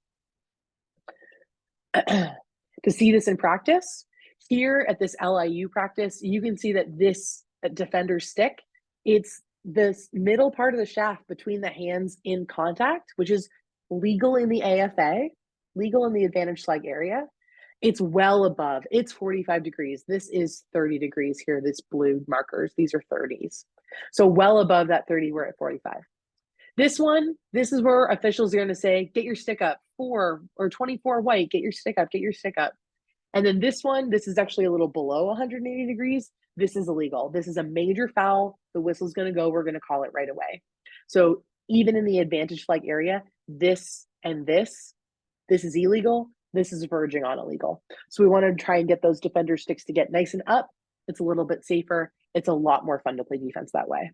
To see this in practice, here at this LIU practice, you can see that this defender stick, it's this middle part of the shaft between the hands in contact, which is legal in the AFA, legal in the advantage flag area. It's well above, it's 45 degrees. This is 30 degrees here, this blue markers, these are 30s. So well above that 30, we're at 45. This is where officials are going to say, get your stick up, 4 or 24 white, get your stick up, get your stick up. And then this is actually a little below 180 degrees. This is illegal. This is a major foul. The whistle's going to go. We're going to call it right away. So even in the advantage flag area, this and this is illegal. This is verging on illegal. So we want to try and get those defender sticks to get nice and up. It's a little bit safer. It's a lot more fun to play defense that way.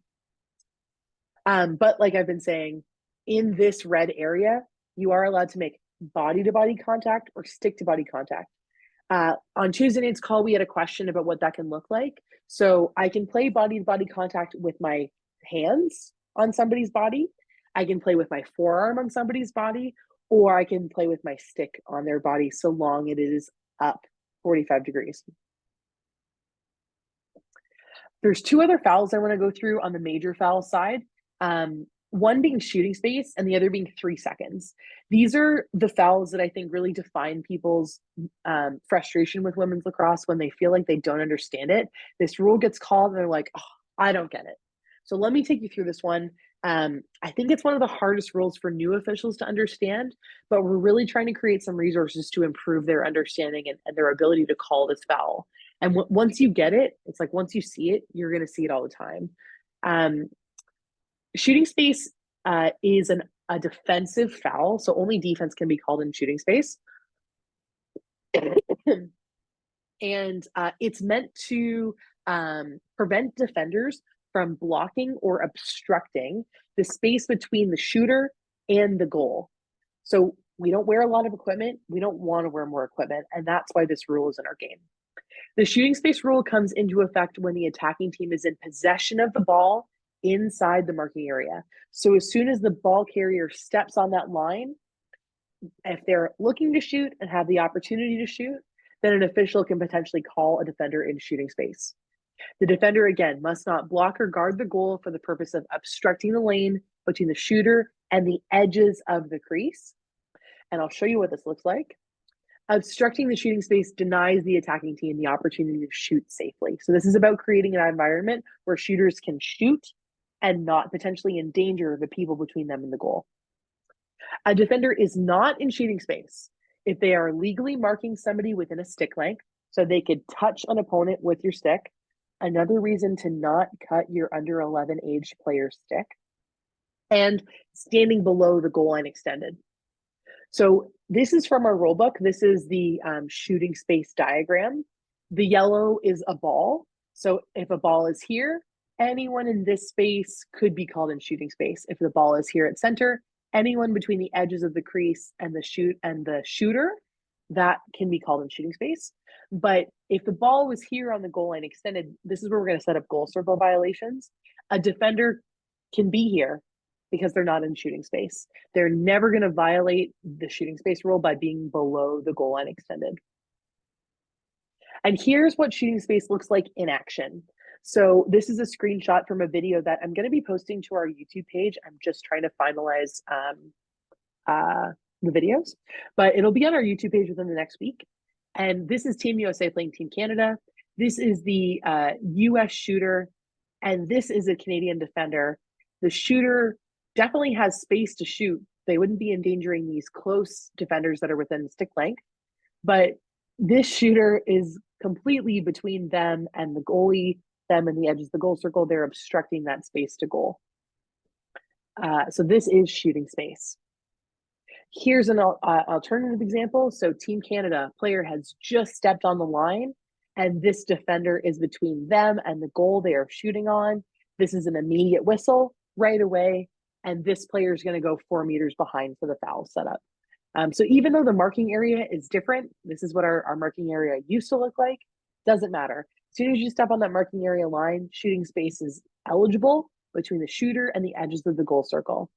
But like I've been saying, in this red area, you are allowed to make body-to-body contact or stick-to-body contact. On Tuesday night's call, we had a question about what that can look like. So I can play body-to-body contact with my hands on somebody's body. I can play with my forearm on somebody's body, or I can play with my stick on their body, so long it is up 45 degrees. There's 2 other fouls I want to go through on the major foul side. One being shooting space and the other being 3 seconds. These are the fouls that I think really define people's frustration with women's lacrosse when they feel like they don't understand it. This rule gets called and they're like, oh, I don't get it. So let me take you through this one. I think it's one of the hardest rules for new officials to understand, but we're really trying to create some resources to improve their understanding and their ability to call this foul. And once you get it, it's like once you see it, you're going to see it all the time. Shooting space is a defensive foul, so only defense can be called in shooting space. And it's meant to prevent defenders from blocking or obstructing the space between the shooter and the goal. So we don't wear a lot of equipment. We don't want to wear more equipment, and that's why this rule is in our game. The shooting space rule comes into effect when the attacking team is in possession of the ball inside the marking area. So as soon as the ball carrier steps on that line, if they're looking to shoot and have the opportunity to shoot, then an official can potentially call a defender in shooting space. The defender, again, must not block or guard the goal for the purpose of obstructing the lane between the shooter and the edges of the crease. And I'll show you what this looks like. Obstructing the shooting space denies the attacking team the opportunity to shoot safely. So this is about creating an environment where shooters can shoot and not potentially endanger the people between them and the goal. A defender is not in shooting space if they are legally marking somebody within a stick length, so they could touch an opponent with your stick. Another reason to not cut your under 11 age player's stick. And standing below the goal line extended. So this is from our rule book. This is the shooting space diagram. The yellow is a ball. So if a ball is here, anyone in this space could be called in shooting space. If the ball is here at center, anyone between the edges of the crease and the shooter, that can be called in shooting space. But if the ball was here on the goal line extended, this is where we're going to set up goal circle violations. A defender can be here because they're not in shooting space. They're never going to violate the shooting space rule by being below the goal line extended. And here's what shooting space looks like in action. So this is a screenshot from a video that I'm going to be posting to our YouTube page. I'm just trying to finalize the videos, but it'll be on our YouTube page within the next week. And this is Team USA playing Team Canada. This is the US shooter, and this is a Canadian defender. The shooter definitely has space to shoot. They wouldn't be endangering these close defenders that are within stick length, but this shooter is completely between them and the goalie, them and the edges of the goal circle. They're obstructing that space to goal. So this is shooting space. Here's an alternative example. So Team Canada player has just stepped on the line, and this defender is between them and the goal they are shooting on. This is an immediate whistle right away, and this player is going to go 4 meters behind for the foul setup. So even though the marking area is different, this is what our marking area used to look like, doesn't matter. As soon as you step on that marking area line, shooting space is eligible between the shooter and the edges of the goal circle.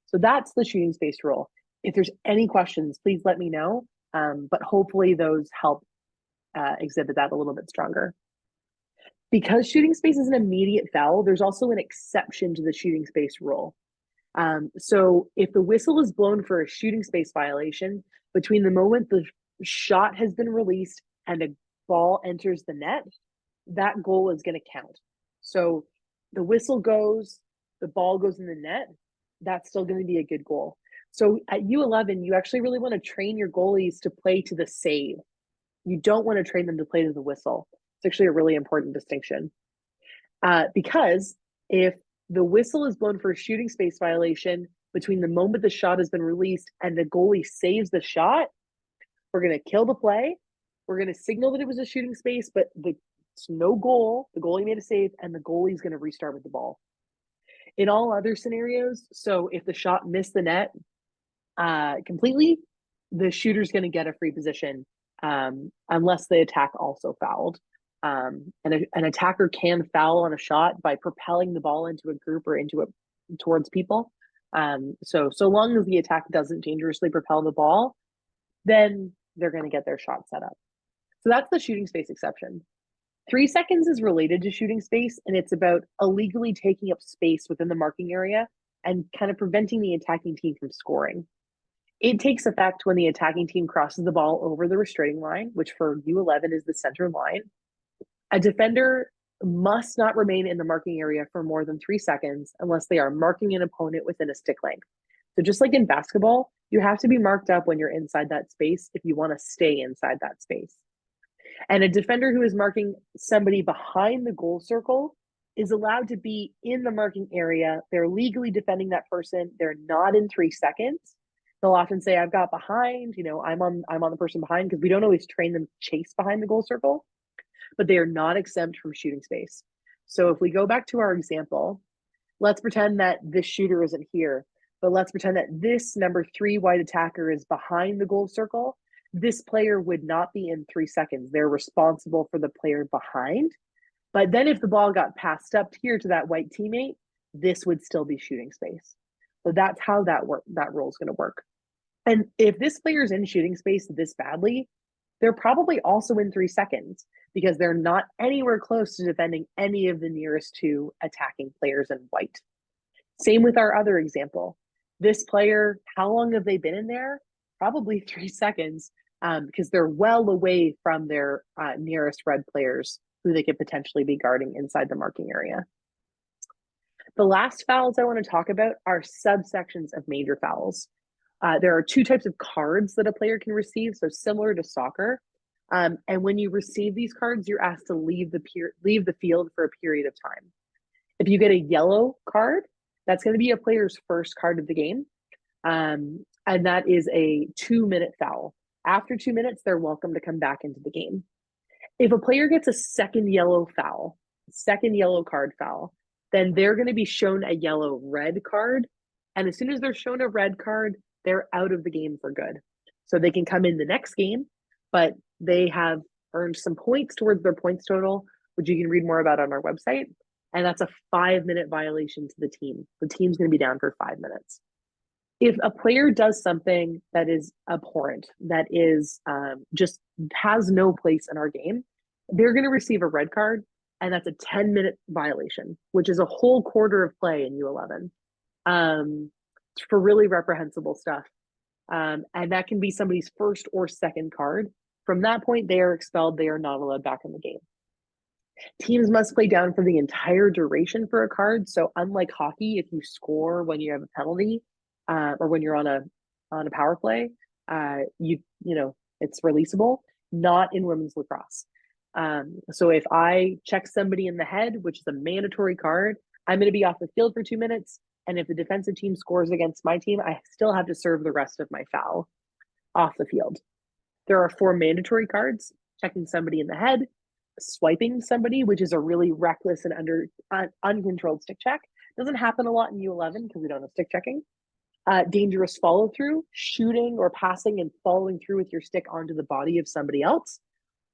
So that's the shooting space rule. If there's any questions, please let me know. But hopefully those help exhibit that a little bit stronger. Because shooting space is an immediate foul, there's also an exception to the shooting space rule. So if the whistle is blown for a shooting space violation, between the moment the shot has been released and a ball enters the net, that goal is going to count. So the whistle goes, the ball goes in the net, that's still going to be a good goal. So at U11, you actually really want to train your goalies to play to the save. You don't want to train them to play to the whistle. It's actually a really important distinction. Because if the whistle is blown for a shooting space violation between the moment the shot has been released and the goalie saves the shot, we're going to kill the play. We're going to signal that it was a shooting space, but it's no goal. The goalie made a save, and the goalie is going to restart with the ball. In all other scenarios, so if the shot missed the net completely, the shooter's going to get a free position unless the attack also fouled. And an attacker can foul on a shot by propelling the ball into a group or towards people. So long as the attack doesn't dangerously propel the ball, then they're going to get their shot set up. So that's the shooting space exception. 3 seconds is related to shooting space, and it's about illegally taking up space within the marking area and kind of preventing the attacking team from scoring. It takes effect when the attacking team crosses the ball over the restraining line, which for U11 is the center line. A defender must not remain in the marking area for more than 3 seconds unless they are marking an opponent within a stick length. So just like in basketball, you have to be marked up when you're inside that space if you want to stay inside that space. And a defender who is marking somebody behind the goal circle is allowed to be in the marking area. They're legally defending that person. They're not in 3 seconds. They'll often say, I've got behind, I'm on the person behind, because we don't always train them to chase behind the goal circle, but they are not exempt from shooting space. So if we go back to our example, let's pretend that this shooter isn't here, but let's pretend that this number 3 white attacker is behind the goal circle. This player would not be in 3 seconds. They're responsible for the player behind. But then if the ball got passed up here to that white teammate, this would still be shooting space. So that's how that rule is going to work. And if this player is in shooting space this badly, they're probably also in 3 seconds because they're not anywhere close to defending any of the nearest 2 attacking players in white. Same with our other example. This player, how long have they been in there? Probably 3 seconds because they're well away from their nearest red players who they could potentially be guarding inside the marking area. The last fouls I want to talk about are subsections of major fouls. There are 2 types of cards that a player can receive, so similar to soccer. And when you receive these cards, you're asked to leave the field for a period of time. If you get a yellow card, that's going to be a player's first card of the game. And that is a 2-minute foul. After 2 minutes, they're welcome to come back into the game. If a player gets a second yellow card foul, then they're going to be shown a yellow-red card. And as soon as they're shown a red card, they're out of the game for good. So they can come in the next game, but they have earned some points towards their points total, which you can read more about on our website. And that's a 5-minute violation to the team. The team's going to be down for 5 minutes. If a player does something that is abhorrent, that is just has no place in our game, they're going to receive a red card, and that's a 10-minute violation, which is a whole quarter of play in U11 for really reprehensible stuff. And that can be somebody's first or second card. From that point, they are expelled. They are not allowed back in the game. Teams must play down for the entire duration for a card. So unlike hockey, if you score when you have a penalty, or when you're on a power play, you know it's releasable. Not in women's lacrosse. So if I check somebody in the head, which is a mandatory card, I'm going to be off the field for 2 minutes. And if the defensive team scores against my team, I still have to serve the rest of my foul off the field. There are 4 mandatory cards: checking somebody in the head, swiping somebody, which is a really reckless and uncontrolled stick check. Doesn't happen a lot in U11 because we don't have stick checking. Dangerous follow through, shooting or passing and following through with your stick onto the body of somebody else.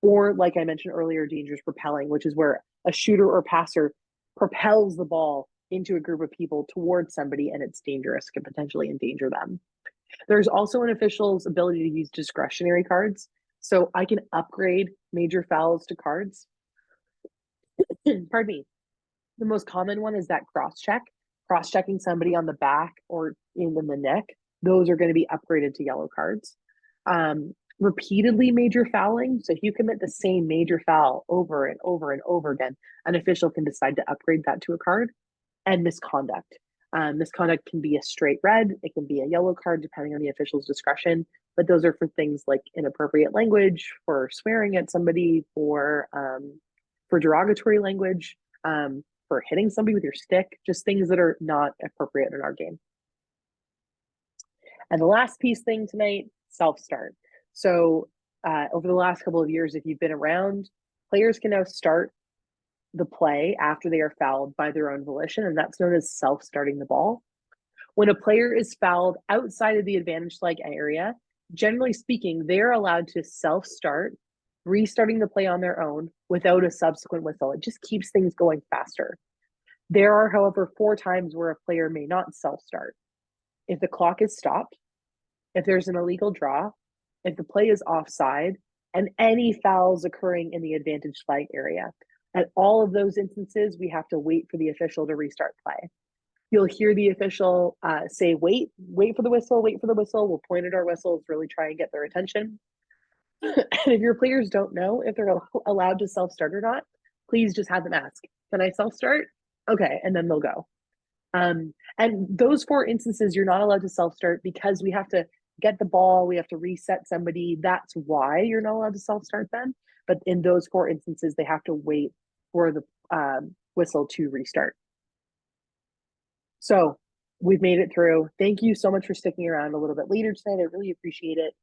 Or, like I mentioned earlier, dangerous propelling, which is where a shooter or passer propels the ball into a group of people towards somebody, and it's dangerous, can potentially endanger them. There's also an official's ability to use discretionary cards. So I can upgrade major fouls to cards. Pardon me. The most common one is that cross-checking somebody on the back or in the neck. Those are going to be upgraded to yellow cards. Repeatedly major fouling. So if you commit the same major foul over and over and over again, an official can decide to upgrade that to a card. And misconduct. Misconduct can be a straight red. It can be a yellow card, depending on the official's discretion. But those are for things like inappropriate language, for swearing at somebody, for derogatory language, for hitting somebody with your stick, just things that are not appropriate in our game. And the last thing tonight, self-start. So over the last couple of years, if you've been around, players can now start the play after they are fouled by their own volition, and that's known as self-starting the ball. When a player is fouled outside of the advantage flag area, generally speaking, they're allowed to self-start, restarting the play on their own without a subsequent whistle. It just keeps things going faster. There are, however, 4 times where a player may not self-start. If the clock is stopped, if there's an illegal draw, if the play is offside, and any fouls occurring in the advantage flag area. At all of those instances, we have to wait for the official to restart play. You'll hear the official say, wait for the whistle, wait for the whistle. We'll point at our whistles, really try and get their attention. And if your players don't know if they're allowed to self-start or not, please just have them ask, can I self-start? Okay, and then they'll go. And those 4 instances, you're not allowed to self-start because we have to get the ball, we have to reset somebody. That's why you're not allowed to self-start them. But in those 4 instances, they have to wait for the whistle to restart. So we've made it through. Thank you so much for sticking around a little bit later tonight. I really appreciate it.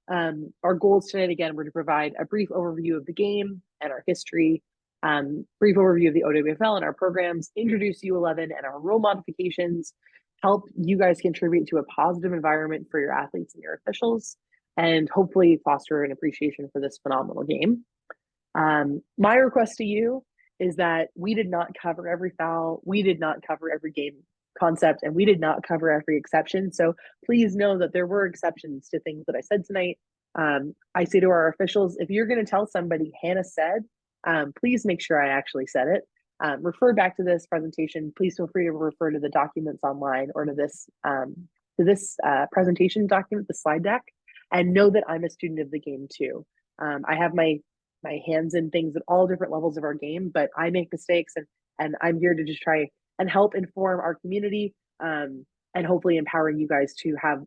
Our goals tonight, again, were to provide a brief overview of the game and our history, brief overview of the OWFL and our programs, introduce U11 and our rule modifications, help you guys contribute to a positive environment for your athletes and your officials, and hopefully foster an appreciation for this phenomenal game. My request to you is that we did not cover every foul, we did not cover every game concept, and we did not cover every exception. So please know that there were exceptions to things that I said tonight. I say to our officials, if you're going to tell somebody Hannah said, please make sure I actually said it. Refer back to this presentation. Please feel free to refer to the documents online or to this presentation document, the slide deck, and know that I'm a student of the game too. I have my hands in things at all different levels of our game, but I make mistakes, and I'm here to just try and help inform our community, and hopefully empowering you guys to have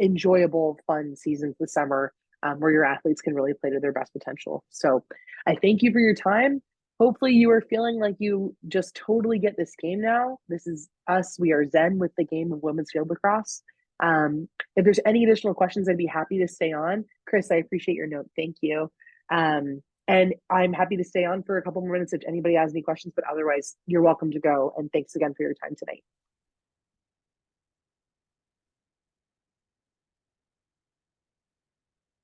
enjoyable, fun seasons this summer, where your athletes can really play to their best potential. So I thank you for your time. Hopefully you are feeling like you just totally get this game now. This is us. We are zen with the game of women's field lacrosse. If there's any additional questions, I'd be happy to stay on. Chris, I appreciate your note. Thank you. And I'm happy to stay on for a couple more minutes if anybody has any questions, but otherwise you're welcome to go. And thanks again for your time tonight.